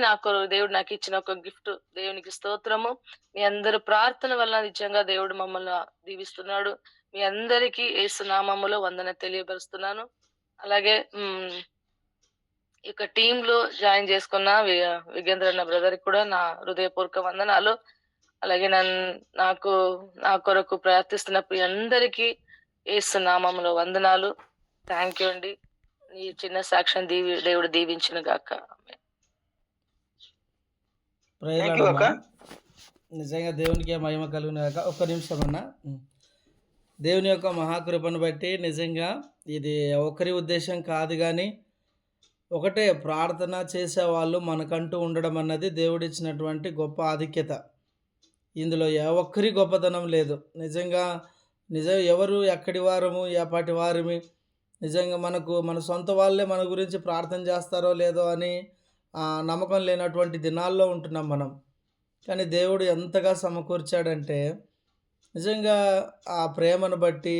దేవుడు నాకు ఇచ్చిన ఒక గిఫ్ట్. దేవునికి స్తోత్రము. మీ అందరి ప్రార్థన వల్ల నిజంగా దేవుడు మమ్మల్ని దీవిస్తున్నాడు. మీ అందరికీ యేసు నామములో వందన తెలియపరుస్తున్నాను. అలాగే ఇక టీమ్ లో జాయిన్ చేసుకున్న విగేంద్ర అన్న బ్రదర్ కూడా నా హృదయపూర్వక వందనాలు. అలాగే నా కొరకు ప్రార్థిస్తున్న అందరికీ యేసు నామములో వందనాలు. థ్యాంక్ యూ అండి. ఈ చిన్న సాక్ష్యం దేవుడు దీవించిన గాక. నిజంగా దేవునికి మహిమ కలుగును గాక. ఒక్క నిమిషం అన్న. దేవుని యొక్క మహాకృపను బట్టి నిజంగా ఇది ఒకరి ఉద్దేశం కాదు, కానీ ఒకటే ప్రార్థన చేసేవాళ్ళు మనకంటూ ఉండడం అన్నది దేవుడిచ్చినటువంటి గొప్ప ఆధిక్యత. ఇందులో ఏ ఒక్కరి గొప్పతనం లేదు. నిజంగా ఎవరు ఎక్కడి వారము, ఎప్పటి వారిమి, నిజంగా మన సొంత వాళ్ళే మన గురించి ప్రార్థన చేస్తారో లేదో అని నమ్మకం లేనటువంటి దినాల్లో ఉంటున్నాం మనం. కానీ దేవుడు ఎంతగా సమకూర్చాడంటే నిజంగా ఆ ప్రేమను బట్టి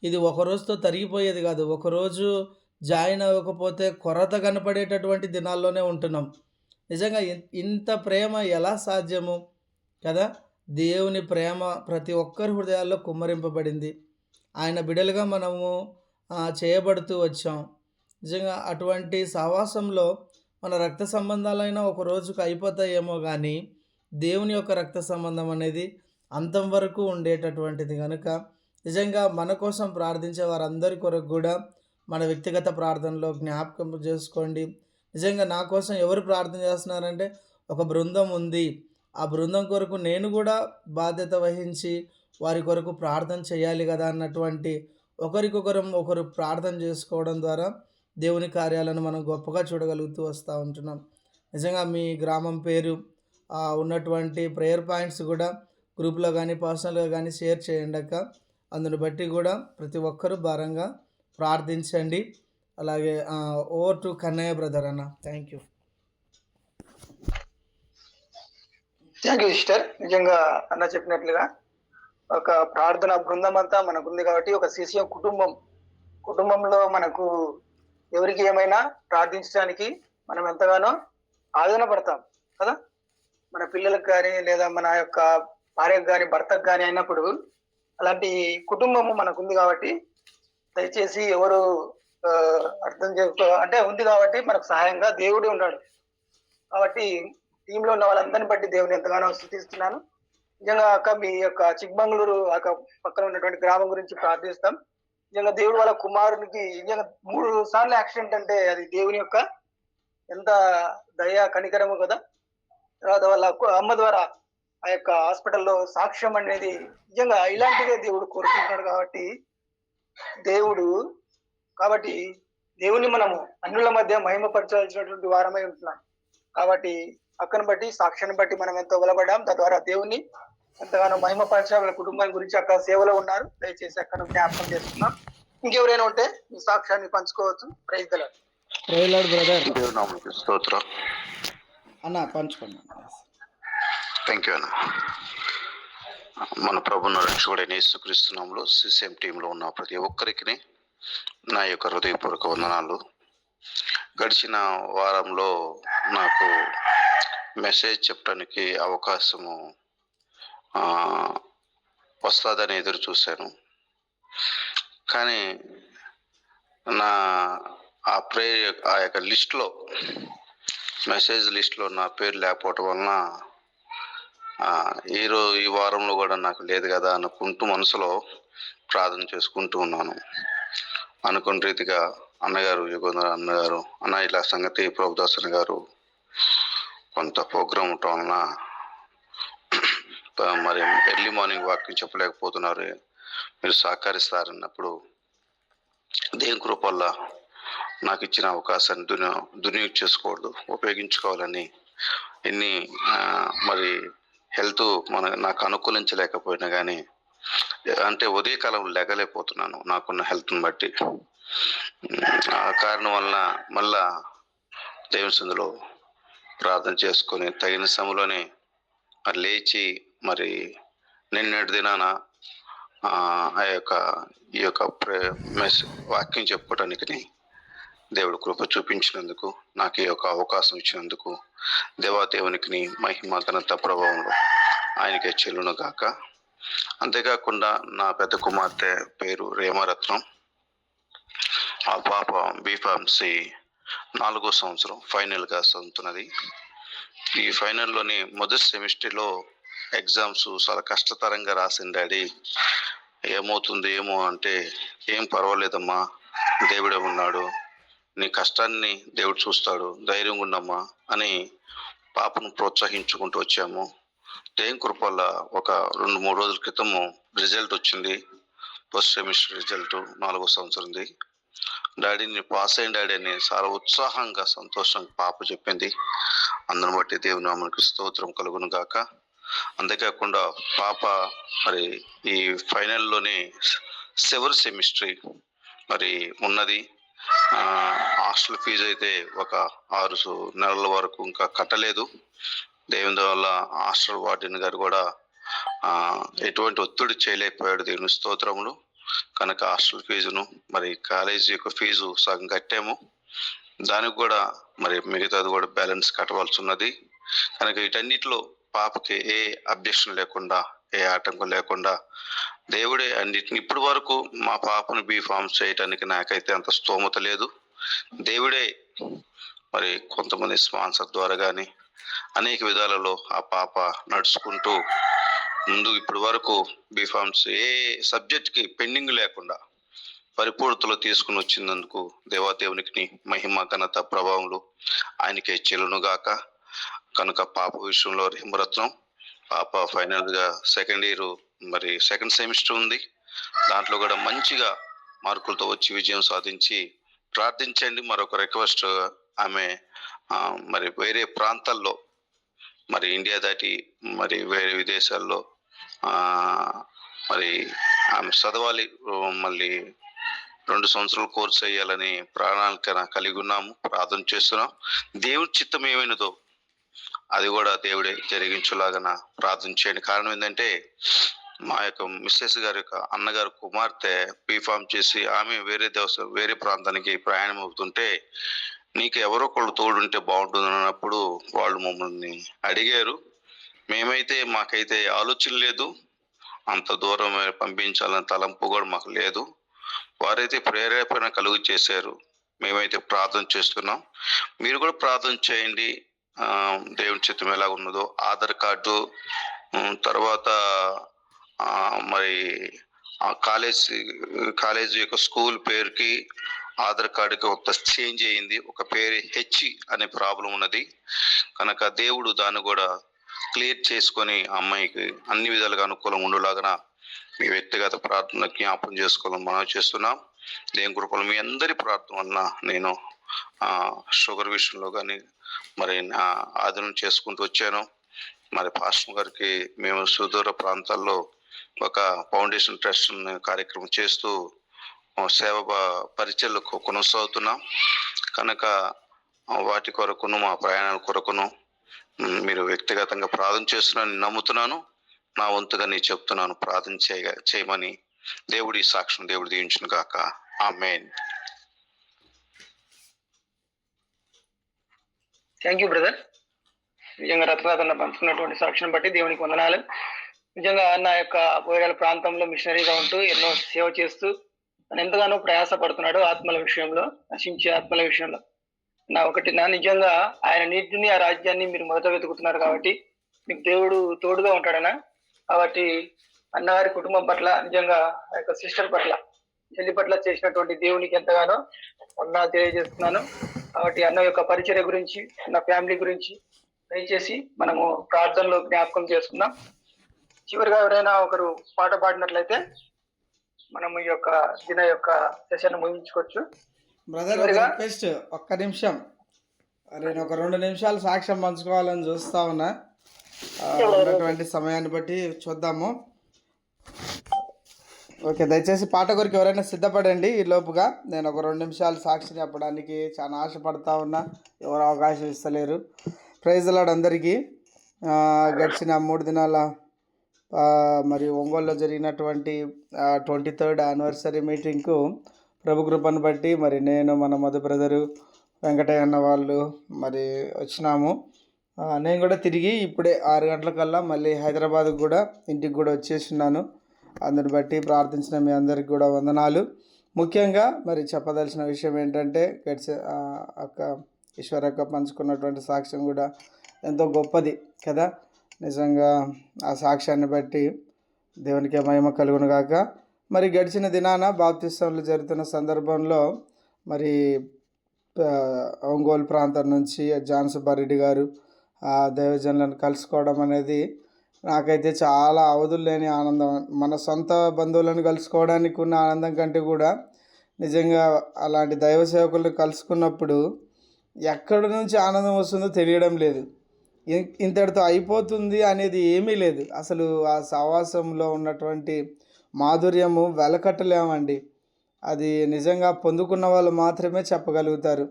ఇది ఒకరోజుతో తరిగిపోయేది కాదు. ఒకరోజు జాయిన్ అవ్వకపోతే కొరత కనపడేటటువంటి దినాల్లోనే ఉంటున్నాం. నిజంగా ఇంత ప్రేమ ఎలా సాధ్యము కదా? దేవుని ప్రేమ ప్రతి ఒక్కరి హృదయాల్లో కుమ్మరింపబడింది. ఆయన బిడ్డలుగా మనము చేయబడుతూ వచ్చాం. నిజంగా అటువంటి సహవాసంలో మన రక్త సంబంధాలైనా ఒక రోజుకు అయిపోతాయేమో, కానీ దేవుని యొక్క రక్త సంబంధం అనేది అంతం వరకు ఉండేటటువంటిది కనుక నిజంగా మన కోసం ప్రార్థించే వారందరి కొరకు కూడా మన వ్యక్తిగత ప్రార్థనలో జ్ఞాపకం చేసుకోండి. నిజంగా నా కోసం ఎవరు ప్రార్థన చేస్తున్నారంటే ఒక బృందం ఉంది. ఆ బృందం కొరకు నేను కూడా బాధ్యత వహించి వారి కొరకు ప్రార్థన చేయాలి కదా అన్నటువంటి ఒకరు ప్రార్థన చేసుకోవడం ద్వారా దేవుని కార్యాలను మనం గొప్పగా చూడగలుగుతూ వస్తూ ఉంటున్నాం. నిజంగా మీ గ్రామం పేరు ఉన్నటువంటి ప్రేయర్ పాయింట్స్ కూడా గ్రూప్లో కానీ పర్సనల్గా కానీ షేర్ చేయండి అక్క. అందుని బట్టి కూడా ప్రతి ఒక్కరూ భారంగా ప్రార్థించండి. అలాగే ఓవర్ టు కన్నయ్య బ్రదర్ అన్న. Thank you. Thank you sister. నిజంగా అన్న చెప్పినట్లుగా ఒక ప్రార్థన బృందం అంతా మనకు ఉంది కాబట్టి ఒక CCM కుటుంబంలో మనకు ఎవరికి ఏమైనా ప్రార్థించడానికి మనం ఎంతగానో ఆదరణ పడతాం కదా. మన పిల్లలకు కానీ లేదా మన యొక్క భార్యకు కానీ భర్తకు కానీ అయినప్పుడు అలాంటి కుటుంబము మనకు ఉంది కాబట్టి దయచేసి ఎవరు అర్థం చేసుకో అంటే ఉంది కాబట్టి మనకు సహాయంగా దేవుడే ఉన్నాడు కాబట్టి టీంలో ఉన్న వాళ్ళందరిని బట్టి దేవుని ఎంతగానో స్తుతిస్తున్నాను. నిజంగా అక్క మీ యొక్క చిక్మంగళూరు అక్క పక్కన ఉన్నటువంటి గ్రామం గురించి ప్రార్థిస్తాం. నిజంగా దేవుడు వాళ్ళ కుమారునికి నిజంగా 3 సార్లు యాక్సిడెంట్ అంటే అది దేవుని యొక్క ఎంత దయ కనికరము కదా. తర్వాత వాళ్ళ అమ్మ ద్వారా ఆ యొక్క హాస్పిటల్లో సాక్ష్యం అనేది నిజంగా ఇలాంటిదే దేవుడు కోరుకుంటున్నాడు కాబట్టి దేవుని మనము అన్యుల మధ్య మహిమపరచాల్సినటువంటి వారమై ఉంటున్నాం. కాబట్టి అక్కను బట్టి సాక్ష్యాన్ని బట్టి మనం ఎంతో బలపడ్డాం. తద్వారా దేవుని ఎంతగానో మహిమపరచాలి. వాళ్ళ కుటుంబం గురించి అక్క సేవలో ఉన్నారు. దయచేసి అక్కను జ్ఞాపకం చేస్తున్నాం. ఇంకెవరైనా ఉంటే మీ సాక్ష్యాన్ని పంచుకోవచ్చు. Praise the Lord. Praise Lord brother. దేవుని నామమునకు స్తోత్రం. అన్న పంచుకోండి. థ్యాంక్ యూ అన్న. మన ప్రభువును రక్షకుడైన యేసుక్రీస్తు నామములో CCM టీంలో ఉన్న ప్రతి ఒక్కరికి నా యొక్క హృదయపూర్వక వందనాలు. గడిచిన వారంలో నాకు మెసేజ్ చెప్పడానికి అవకాశము వస్తుందని ఎదురు చూశాను. కానీ నా ఆ యొక్క లిస్ట్లో మెసేజ్ లిస్ట్లో నా పేరు లేకపోవటం వలన ఈ వారంలో కూడా నాకు లేదు కదా అనుకుంటూ మనసులో ప్రార్థన చేసుకుంటూ ఉన్నాను. అనుకున్న రీతిగా అన్నగారు యుగంధర అన్నగారు అన్న ఇలా సంగతి ప్రభుదాసన్ గారు కొంత ప్రోగ్రామ్ ఉండటం వలన మరి ఎర్లీ మార్నింగ్ వాకింగ్ చెప్పలేకపోతున్నారు, మీరు సహకరిస్తారన్నప్పుడు దేవుని కృప వల్ల నాకు ఇచ్చిన అవకాశాన్ని దుర్వినియోగం చేసుకోవద్దు, ఉపయోగించుకోవాలని ఎన్ని మరి హెల్త్ నాకు అనుకూలించలేకపోయినా కానీ అంటే ఉదయకాలం లెగలేకపోతున్నాను నాకున్న హెల్త్ని బట్టి. ఆ కారణం వలన మళ్ళా దేవుని సందులో ప్రార్థన చేసుకొని తగిన సమయంలోనే మరి లేచి మరి నిన్నటి దినాన ఈ యొక్క వాక్యం చెప్పుకోవడానికి దేవుడు కృప చూపించినందుకు, నాకు ఈ యొక్క అవకాశం ఇచ్చినందుకు దేవాదేవునికి మహిమ ఘనత ప్రభావంలో ఆయనకే చెల్లును గాక. అంతేకాకుండా నా పెద్ద కుమార్తె పేరు రేమరత్నం. ఆ పాప B.Pharm.C 4వ సంవత్సరం ఫైనల్గా చదువుతున్నది. ఈ ఫైనల్లోని మొదటి సెమిస్టర్లో ఎగ్జామ్స్ చాలా కష్టతరంగా రాసింది. డాడీ ఏమవుతుంది ఏమో అంటే, ఏం పర్వాలేదమ్మా, దేవుడే ఉన్నాడు, నీ కష్టాన్ని దేవుడు చూస్తాడు, ధైర్యంగా ఉండమ్మా అని పాపను ప్రోత్సహించుకుంటూ వచ్చాము. దేవుని కృప వల్ల ఒక 2-3 రోజుల క్రితము రిజల్ట్ వచ్చింది. ఫస్ట్ సెమిస్టర్ రిజల్ట్ 4వ సంవత్సరంది. డాడీని పాస్ అయిన డాడీ అని చాలా ఉత్సాహంగా సంతోషంగా పాప చెప్పింది. అందరిని బట్టి దేవుని నామమునకు స్తోత్రం కలుగును గాక. అంతేకాకుండా పాప మరి ఈ ఫైనల్లోనే చివరి సెమిస్టర్ మరి ఉన్నది. హాస్టల్ ఫీజు అయితే ఒక 6 నెలల వరకు ఇంకా కట్టలేదు. దేవుని వల్ల హాస్టల్ వార్డెన్ గారు కూడా ఎటువంటి ఒత్తిడి చేయలేకపోయాడు. దేవుని స్తోత్రములు. కనుక హాస్టల్ ఫీజును మరి కాలేజీ యొక్క ఫీజు సగం కట్టాము. దానికి కూడా మరి మిగతాది కూడా బ్యాలెన్స్ కట్టవలసి ఉన్నది. కనుక వీటన్నిటిలో పాపకి ఏ అబ్జెక్షన్ లేకుండా, ఏ ఆటంకం లేకుండా దేవుడే అన్నిటిని ఇప్పటి వరకు మా పాపను B.Pharm చేయడానికి నాకైతే అంత స్తోమత లేదు. దేవుడే మరి కొంతమంది స్పాన్సర్ ద్వారా కానీ అనేక విధాలలో ఆ పాప నడుచుకుంటూ ముందు ఇప్పటి వరకు B.Pharm ఏ సబ్జెక్ట్కి పెండింగ్ లేకుండా పరిపూర్ణతలో తీసుకుని వచ్చినందుకు దేవాదేవునికి మహిమ ఘనత ప్రభావములు ఆయనకే చెల్లునుగాక. కనుక పాప విషయంలో రేమరత్నం పాప ఫైనల్గా సెకండ్ ఇయర్ మరి సెకండ్ సెమిస్టర్ ఉంది. దాంట్లో కూడా మంచిగా మార్కులతో వచ్చి విజయం సాధించి ప్రార్థించండి. మరొక రిక్వెస్ట్, ఆమె మరి వేరే ప్రాంతాల్లో మరి ఇండియా దాటి మరి వేరే విదేశాల్లో మరి ఆమె చదవాలి, మళ్ళీ 2 సంవత్సరాలు కోర్సు అయ్యాలని ప్రణాళిక కలిగి ఉన్నాము, ప్రార్థన చేస్తున్నాం. దేవుని చిత్తం ఏమైనదో అది కూడా దేవుడే జరిగించులాగా ప్రార్థన చేయండి. కారణం ఏంటంటే మా యొక్క మిస్సెస్ గారి యొక్క అన్నగారు కుమార్తె బీఫామ్ చేసి ఆమె వేరే ప్రాంతానికి ప్రయాణం అవుతుంటే నీకు ఎవరో ఒకళ్ళు తోడుంటే బాగుంటుంది అన్నప్పుడు వాళ్ళు మమ్మల్ని అడిగారు. మేమైతే మాకైతే ఆలోచన లేదు, అంత దూరం పంపించాలని తలంపు కూడా మాకు లేదు. వారైతే ప్రేరేపణ కలుగు చేశారు, మేమైతే ప్రార్థన చేస్తున్నాం. మీరు కూడా ప్రార్థన చేయండి. దేవుని చిత్తం ఎలా ఉన్నదో ఆధార్ కార్డు, తర్వాత మరి ఆ కాలేజ్ యొక్క స్కూల్ పేరుకి ఆధార్ కార్డుకి ఒక చేంజ్ అయింది, ఒక పేరు హెచ్ అనే ప్రాబ్లం ఉన్నది కనుక దేవుడు దాన్ని కూడా క్లియర్ చేసుకొని అమ్మాయికి అన్ని విధాలుగా అనుకూలం ఉండేలాగా మీ వ్యక్తిగత ప్రార్థన జ్ఞాపం చేసుకోవాలని మనం చేస్తున్నాం. దేవుని కృపలో మీ అందరి ప్రార్థన వలన నేను షుగర్ విషయంలో కానీ మరి ఆధీనం చేసుకుంటూ వచ్చాను. మరి పాస్టర్ గారికి మేము సుదూర ప్రాంతాల్లో ఒక ఫౌండేషన్ ట్రస్ట్ కార్యక్రమం చేస్తూ సేవ పరిచయలు కొనసాగుతున్నాం కనుక వాటి కొరకును మా ప్రయాణాల కొరకును మీరు వ్యక్తిగతంగా ప్రార్థన చేస్తున్నారని నమ్ముతున్నాను. నా వంతుగా నేను చెప్తున్నాను, ప్రార్థన చేయమని. దేవుడి సాక్ష్యం దేవుడు దీవించును గాక. ఆమేన్. Thank you brother. నిజంగా రత్నాథన్న పంచుకున్నటువంటి సాక్ష్యం బట్టి దేవునికి వందనాలు. నిజంగా నా యొక్క బోయడాల ప్రాంతంలో మిషనరీగా ఉంటూ ఎన్నో సేవ చేస్తూ తను ఎంతగానో ప్రయాసపడుతున్నాడు ఆత్మల విషయంలో, నశించే ఆత్మల విషయంలో. నిజంగా ఆయన నీతిని ఆ రాజ్యాన్ని మీరు మొదట వెతుకుతున్నారు కాబట్టి మీకు దేవుడు తోడుగా ఉంటాడనా. కాబట్టి అన్నగారి కుటుంబం పట్ల, నిజంగా ఆ యొక్క సిస్టర్ పట్ల, చెల్లి పట్ల చేసినటువంటి దేవునికి ఎంతగానో వందనాలు తెలియజేస్తున్నాను. కాబట్టి అన్న యొక్క పరిచర్య గురించి, నా ఫ్యామిలీ గురించి దయచేసి మనము ప్రార్థనలో జ్ఞాపకం చేసుకుందాం. చివరిగా ఎవరైనా ఒకరు పాట పాడినట్లయితే మనము ఈ యొక్క దిన యొక్క సెషన్ ముగించుకోవచ్చు. బ్రదర్ రిక్వెస్ట్, ఒక్క నిమిషం, నేను ఒక 2 నిమిషాలు సాక్ష్యం పంచుకోవాలని చూస్తా ఉన్నా. ఉన్నటువంటి సమయాన్ని బట్టి చూద్దాము. ఓకే, దయచేసి పాట కొరకు ఎవరైనా సిద్ధపడండి. ఈ లోపుగా నేను ఒక 2 నిమిషాలు సాక్షి చెప్పడానికి చాలా ఆశపడతా ఉన్నా, ఎవరు అవకాశం ఇస్తలేరు. ప్రైజ్ లార్డ్ అందరికీ. గడిచిన 3 దినాల మరి ఒంగోలులో జరిగినటువంటి 23rd యానివర్సరీ మీటింగ్కు ప్రభు కృపను బట్టి మరి నేను, మన మధు బ్రదరు, వెంకటయ్య అన్న వాళ్ళు మరి వచ్చినాము. నేను కూడా తిరిగి ఇప్పుడే 6 గంటలకల్లా మళ్ళీ హైదరాబాద్కు కూడా ఇంటికి కూడా వచ్చేస్తున్నాను. అందుని బట్టి ప్రార్థించిన మీ అందరికి కూడా వందనాలు. ముఖ్యంగా మరి చెప్పదలసిన విషయం ఏంటంటే అక్క ఈశ్వరక్క పంచుకున్నటువంటి సాక్ష్యం కూడా ఎంతో గొప్పది కదా. నిజంగా ఆ సాక్ష్యాన్ని బట్టి దేవునికి మహిమ కలుగును గాక. మరి గడిచిన దినాన బాప్తిస్తంలు జరుగుతున్న సందర్భంలో మరి ఒంగోలు ప్రాంతం నుంచి జాన్ సుబ్బారెడ్డి గారు ఆ దైవజనులను కలుసుకోవడం అనేది నాకైతే చాలా అవధులు లేని ఆనందం. మన సొంత బంధువులను కలుసుకోవడానికి ఉన్న ఆనందం కంటే కూడా నిజంగా అలాంటి దైవ సేవకులను కలుసుకున్నప్పుడు ఎక్కడి నుంచి ఆనందం వస్తుందో తెలియడం లేదు. ఇంతటితో అయిపోతుంది అనేది ఏమీ లేదు. అసలు ఆ సహవాసంలో ఉన్నటువంటి మాధుర్యము వెలకట్టలేమండి. అది నిజంగా పొందుకున్న వాళ్ళు మాత్రమే చెప్పగలుగుతారు.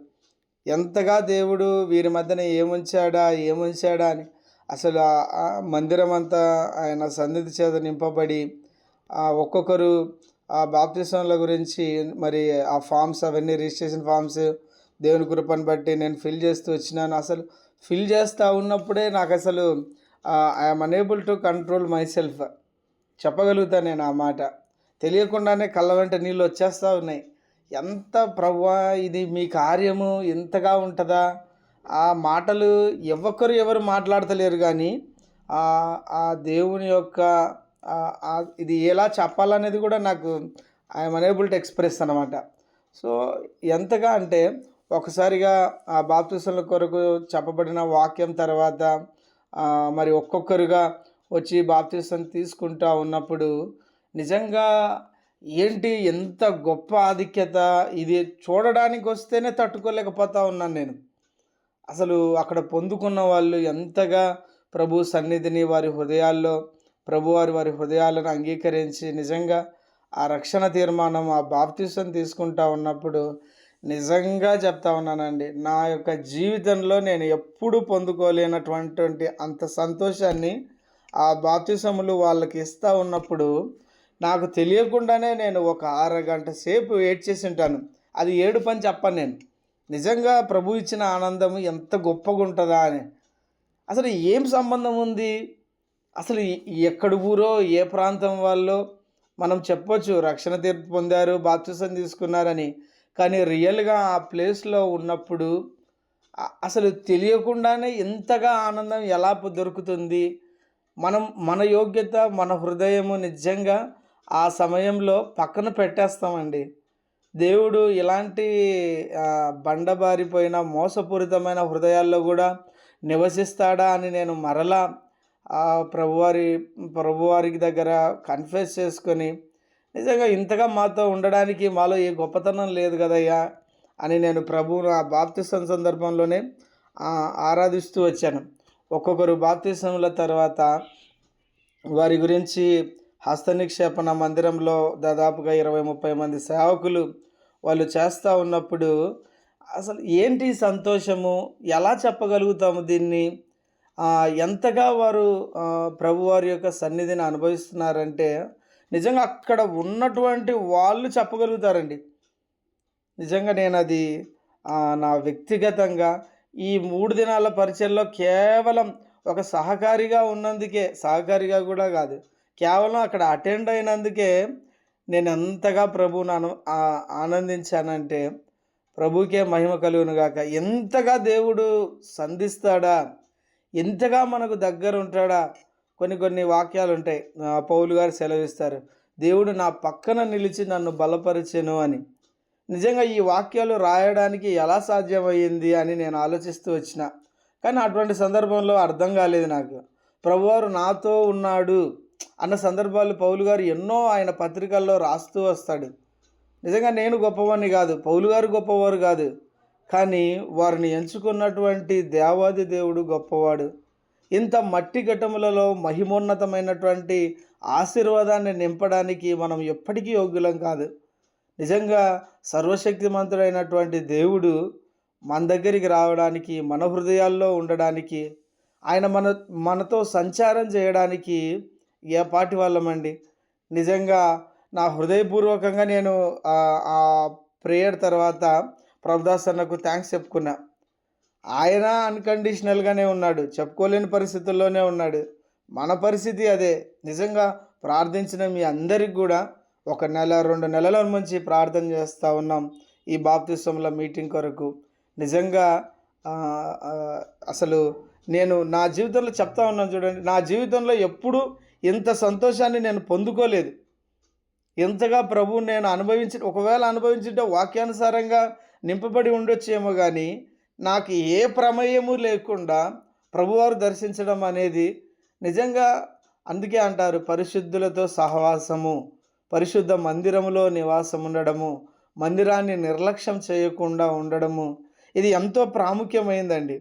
ఎంతగా దేవుడు వీరి మధ్యన ఏముంచాడా అని. అసలు ఆ మందిరం అంతా ఆయన సన్నిధి చేత నింపబడి ఒక్కొక్కరు ఆ బాప్తిస్మల గురించి మరి ఆ ఫామ్స్ అవన్నీ రిజిస్ట్రేషన్ ఫామ్స్ దేవుని కృపను బట్టి నేను ఫిల్ చేస్తూ వచ్చినాను. అసలు ఫిల్ చేస్తూ ఉన్నప్పుడే నాకు అసలు I'm unable to control myself చెప్పగలుగుతాను నేను. ఆ మాట తెలియకుండానే కళ్ళ వెంట నీళ్ళు వచ్చేస్తూ ఉన్నాయి. ఎంత ప్రభువా ఇది మీ కార్యము ఎంతగా ఉంటుందా. ఆ మాటలు ఎవరు మాట్లాడతలేరు, కానీ ఆ దేవుని యొక్క ఇది ఎలా చెప్పాలనేది కూడా నాకు ఐఎమ్ అనేబుల్ టు ఎక్స్ప్రెస్ అన్నమాట. సో ఎంతగా అంటే ఒకసారిగా ఆ బాప్తిస్మల కొరకు చెప్పబడిన వాక్యం తర్వాత మరి ఒక్కొక్కరుగా వచ్చి బాప్తిస్మం తీసుకుంటూ ఉన్నప్పుడు నిజంగా ఏంటి ఎంత గొప్ప ఆధిక్యత ఇది చూడడానికి వస్తేనే తట్టుకోలేకపోతా ఉన్నాను నేను. అసలు అక్కడ పొందుకున్న వాళ్ళు ఎంతగా ప్రభు సన్నిధిని వారి హృదయాల్లో ప్రభువారు వారి హృదయాలను అంగీకరించి నిజంగా ఆ రక్షణ తీర్మానం, ఆ బాప్తిసం తీసుకుంటా ఉన్నప్పుడు నిజంగా చెప్తా ఉన్నానండి, నా యొక్క జీవితంలో నేను ఎప్పుడూ పొందుకోలేనటువంటి అంత సంతోషాన్ని ఆ బాప్తిసములు వాళ్ళకి ఇస్తూ ఉన్నప్పుడు నాకు తెలియకుండానే నేను ఒక అరగంట సేపు వెయిట్ చేసి ఉంటాను. అది ఏడుపు అని చెప్పను నేను. నిజంగా ప్రభు ఇచ్చిన ఆనందం ఎంత గొప్పగా ఉంటుందా అని. అసలు ఏం సంబంధం ఉంది, అసలు ఎక్కడి ఊరో ఏ ప్రాంతం వాళ్ళో మనం చెప్పొచ్చు రక్షణ తీర్పు పొందారు, బాప్తిసం తీసుకున్నారని. కానీ రియల్గా ఆ ప్లేస్లో ఉన్నప్పుడు అసలు తెలియకుండానే ఇంతగా ఆనందం ఎలా దొరుకుతుంది. మన యోగ్యత, మన హృదయము నిజంగా ఆ సమయంలో పక్కన పెట్టేస్తామండి. దేవుడు ఇలాంటి బండబారిపోయిన మోసపూరితమైన హృదయాల్లో కూడా నివసిస్తాడా అని నేను మరలా ప్రభువారికి దగ్గర కన్ఫెస్ చేసుకొని, నిజంగా ఇంతగా మాతో ఉండడానికి మాలో ఏ గొప్పతనం లేదు కదయ్యా అని నేను ప్రభువును ఆ బాప్తిసం సందర్భంలోనే ఆరాధిస్తూ వచ్చాను. ఒక్కొక్కరు బాప్తిసంల తర్వాత వారి గురించి హస్తనిక్షేపణ మందిరంలో దాదాపుగా 20-30 మంది సేవకులు వాళ్ళు చేస్తూ ఉన్నప్పుడు అసలు ఏంటి సంతోషము, ఎలా చెప్పగలుగుతాము దీన్ని, ఎంతగా వారు ప్రభువారి యొక్క సన్నిధిని అనుభవిస్తున్నారంటే నిజంగా అక్కడ ఉన్నటువంటి వాళ్ళు చెప్పగలుగుతారండి. నిజంగా నేను అది నా వ్యక్తిగతంగా ఈ 3 దినాల పరిచయంలో కేవలం ఒక సహకారిగా ఉన్నందుకే, సహకారిగా కూడా కాదు, కేవలం అక్కడ అటెండ్ అయినందుకే నేను ఎంతగా ప్రభువును ఆనందించానంటే, ప్రభుకే మహిమ కలుగును గాక. ఎంతగా దేవుడు సంధిస్తాడా, ఎంతగా మనకు దగ్గర ఉంటాడా. కొన్ని వాక్యాలు ఉంటాయి, పౌలు గారు సెలవిస్తారు, దేవుడు నా పక్కన నిలిచి నన్ను బలపరిచెను అని. నిజంగా ఈ వాక్యాలు రాయడానికి ఎలా సాధ్యమయ్యింది అని నేను ఆలోచిస్తూ వచ్చిన. కానీ అటువంటి సందర్భంలో అర్థం కాలేదు నాకు. ప్రభువారు నాతో ఉన్నాడు అన్న సందర్భాలు పౌలు గారు ఎన్నో ఆయన పత్రికల్లో రాస్తూ వస్తాడు. నిజంగా నేను గొప్పవాడిని కాదు, పౌలు గారు గొప్పవారు కాదు, కానీ వారిని ఎంచుకున్నటువంటి దేవాది దేవుడు గొప్పవాడు. ఇంత మట్టి ఘటములలో మహిమోన్నతమైనటువంటి ఆశీర్వాదాన్ని నింపడానికి మనం ఎప్పటికీ యోగ్యులం కాదు. నిజంగా సర్వశక్తిమంతుడైనటువంటి దేవుడు మన దగ్గరికి రావడానికి, మన హృదయాల్లో ఉండడానికి, ఆయన మనతో సంచారం చేయడానికి ఏ పాటి వాళ్ళమండి. నిజంగా నా హృదయపూర్వకంగా నేను ఆ ప్రేయర్ తర్వాత ప్రభుదాస్ అన్నకు థ్యాంక్స్ చెప్పుకున్నా. ఆయన అన్కండిషనల్గానే ఉన్నాడు, చెప్పుకోలేని పరిస్థితుల్లోనే ఉన్నాడు. మన పరిస్థితి అదే. నిజంగా ప్రార్థించిన మీ అందరికి కూడా 1 నెల 2 నెలల నుంచి ప్రార్థన చేస్తూ ఉన్నాం ఈ బాప్తిసంల మీటింగ్ కొరకు. నిజంగా అసలు నేను నా జీవితంలో చెప్తా ఉన్నాను చూడండి, నా జీవితంలో ఎప్పుడు ఇంత సంతోషాన్ని నేను పొందుకోలేదు. ఎంతగా ప్రభువు నేను ఒకవేళ అనుభవించుంటే వాక్యానుసారంగా నింపబడి ఉండొచ్చేమో, కానీ నాకు ఏ ప్రమేయము లేకుండా ప్రభువారు దర్శించడం అనేది నిజంగా, అందుకే అంటారు పరిశుద్ధులతో సహవాసము, పరిశుద్ధ మందిరములో నివాసం ఉండడము, మందిరాన్ని నిర్లక్ష్యం చేయకుండా ఉండడము, ఇది ఎంతో ప్రాముఖ్యమైందండి.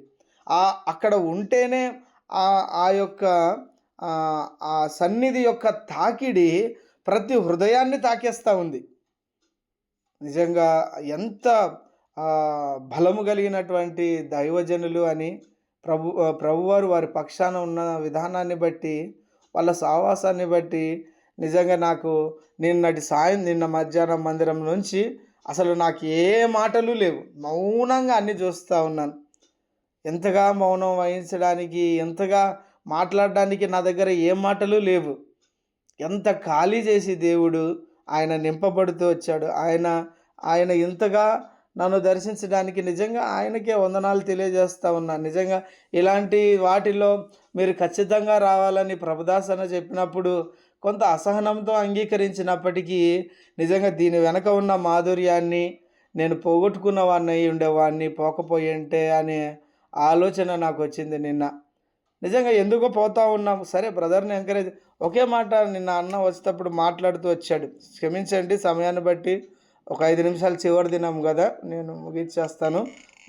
అక్కడ ఉంటేనే ఆ యొక్క ఆ సన్నిధి యొక్క తాకిడి ప్రతి హృదయాన్ని తాకేస్తూ ఉంది. నిజంగా ఎంత బలము కలిగినటువంటి దైవజనులు అని ప్రభువారు వారి పక్షాన ఉన్న విధానాన్ని బట్టి, వాళ్ళ సావాసాన్ని బట్టి నిజంగా నాకు నిన్న మధ్యాహ్నం మందిరం నుంచి అసలు నాకు ఏ మాటలు లేవు, మౌనంగా అన్నీ చూస్తూ ఉన్నాను. ఎంతగా మౌనం వహించడానికి, ఎంతగా మాట్లాడడానికి నా దగ్గర ఏ మాటలు లేవు. ఎంత ఖాళీ చేసి దేవుడు ఆయన నింపబడుతూ వచ్చాడు. ఆయన ఇంతగా నన్ను దర్శించడానికి నిజంగా ఆయనకే వందనాలు తెలియజేస్తూ ఉన్నాను. నిజంగా ఇలాంటి వాటిలో మీరు ఖచ్చితంగా రావాలని ప్రభుదాస్ అన్న చెప్పినప్పుడు కొంత అసహనంతో అంగీకరించినప్పటికీ నిజంగా దీని వెనక ఉన్న మాధుర్యాన్ని నేను పోగొట్టుకున్న వాడిని ఉండేవాడిని పోకపోయింటే అనే ఆలోచన నాకు వచ్చింది నిన్న. నిజంగా ఎందుకో పోతా ఉన్నాం, సరే బ్రదర్ని ఎంకరేజ్. ఒకే మాట నిన్న అన్న వచ్చేటప్పుడు మాట్లాడుతూ వచ్చాడు, క్షమించండి సమయాన్ని బట్టి ఒక 5 నిమిషాలు చివరి దినం కదా నేను ముగించేస్తాను,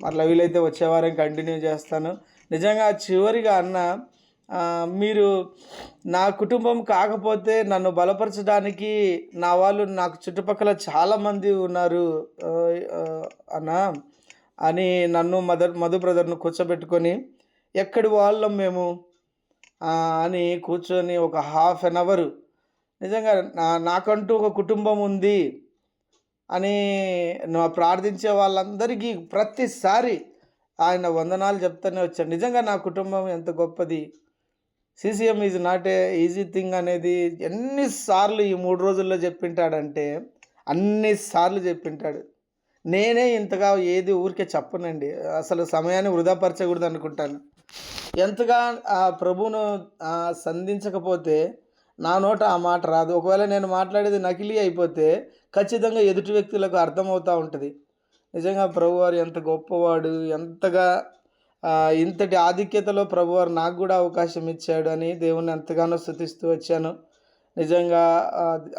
మరలా వీలైతే వచ్చేవారం కంటిన్యూ చేస్తాను. నిజంగా చివరిగా అన్న మీరు నా కుటుంబం కాకపోతే నన్ను బలపరచడానికి నా వాళ్ళు నాకు చుట్టుపక్కల చాలామంది ఉన్నారు అన్న అని నన్ను మధు బ్రదర్ను కూర్చోబెట్టుకొని ఎక్కడి వాళ్ళం మేము అని కూర్చొని ఒక హాఫ్ అన్ అవర్ నిజంగా నాకంటూ ఒక కుటుంబం ఉంది అని ప్రార్థించే వాళ్ళందరికీ ప్రతిసారి ఆయన వందనాలు చెప్తూనే వచ్చాడు. నిజంగా నా కుటుంబం ఎంత గొప్పది, CCM is not a easy thing అనేది ఎన్నిసార్లు ఈ 3 రోజుల్లో చెప్పింటాడంటే అన్నిసార్లు చెప్పింటాడు. నేనే ఇంతగా ఏది ఊరికే చెప్పనండి, అసలు సమయాన్ని వృధాపరచకూడదు అనుకుంటాను. ఎంతగా ఆ ప్రభువును సంధించకపోతే నా నోట ఆ మాట రాదు. ఒకవేళ నేను మాట్లాడేది నకిలీ అయిపోతే ఖచ్చితంగా ఎదుటి వ్యక్తులకు అర్థమవుతూ ఉంటుంది. నిజంగా ప్రభువారు ఎంత గొప్పవాడు, ఎంతగా ఇంతటి ఆధిక్యతలో ప్రభువారు నాకు కూడా అవకాశం ఇచ్చాడు అని దేవుణ్ణి ఎంతగానో స్తుతిస్తూ వచ్చాను. నిజంగా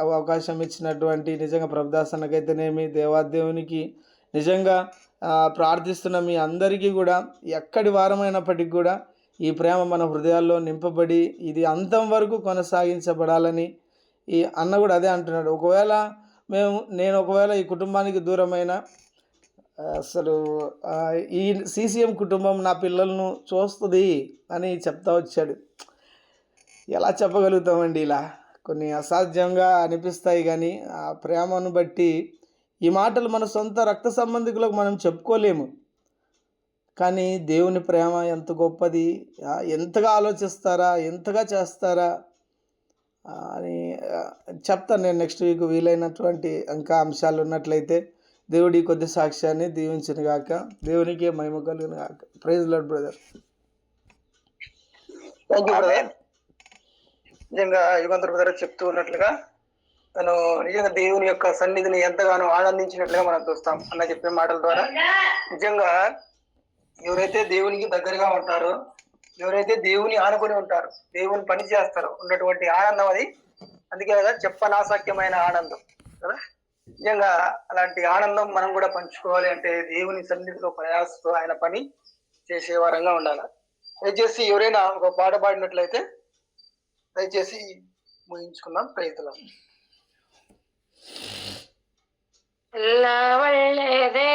అవకాశం ఇచ్చినటువంటి నిజంగా ప్రభుదాసనకైతేనేమి, దేవాదేవునికి నిజంగా ప్రార్థిస్తున్న మీ అందరికీ కూడా ఎక్కడి వారమైనప్పటికీ కూడా ఈ ప్రేమ మన హృదయాల్లో నింపబడి ఇది అంతం వరకు కొనసాగించబడాలని ఈ అన్న కూడా అదే అంటున్నాడు. ఒకవేళ నేను ఒకవేళ ఈ కుటుంబానికి దూరమైన అసలు ఈ CCM కుటుంబం నా పిల్లలను చూస్తుంది అని చెప్తా వచ్చాడు. ఎలా చెప్పగలుగుతామండి, ఇలా కొన్ని అసాధ్యంగా అనిపిస్తాయి కానీ ఆ ప్రేమను బట్టి ఈ మాటలు మన సొంత రక్త సంబంధికులకు మనం చెప్పుకోలేము. కానీ దేవుని ప్రేమ ఎంత గొప్పది, ఎంతగా ఆలోచిస్తారా, ఎంతగా చేస్తారా అని చెప్తాను నేను నెక్స్ట్ వీక్ వీలైనటువంటి ఇంకా అంశాలు ఉన్నట్లయితే. దేవుడి కొద్ది సాక్ష్యాన్ని దీవించిన గాక, దేవునికే మహిమ కలుగును గాక. Praise Lord brother. Thank you brother. నిజంగా యుగంధర్ బ్రదర్ చెప్తూ ఉన్నట్లుగా తను నిజంగా దేవుని యొక్క సన్నిధిని ఎంతగానో ఆనందించినట్లుగా మనం చూస్తాం అన్న చెప్పిన మాటల ద్వారా. నిజంగా ఎవరైతే దేవునికి దగ్గరగా ఉంటారో, ఎవరైతే దేవుని ఆనుకొని ఉంటారో, దేవుని పని చేస్తారో ఉన్నటువంటి ఆనందం అది. అందుకే కదా చెప్పనాసక్యమైన ఆనందం కదా. నిజంగా అలాంటి ఆనందం మనం కూడా పంచుకోవాలి అంటే దేవుని సన్నిధిలో ప్రయాసతో ఆయన పని చేసే వారంగా ఉండాలి. దయచేసి ఎవరైనా ఒక పాట పాడినట్లయితే దయచేసి ముగించుకుందాం. ప్రయత్నం ಎಲ್ಲ ಒಳ್ಳೆಯದೇ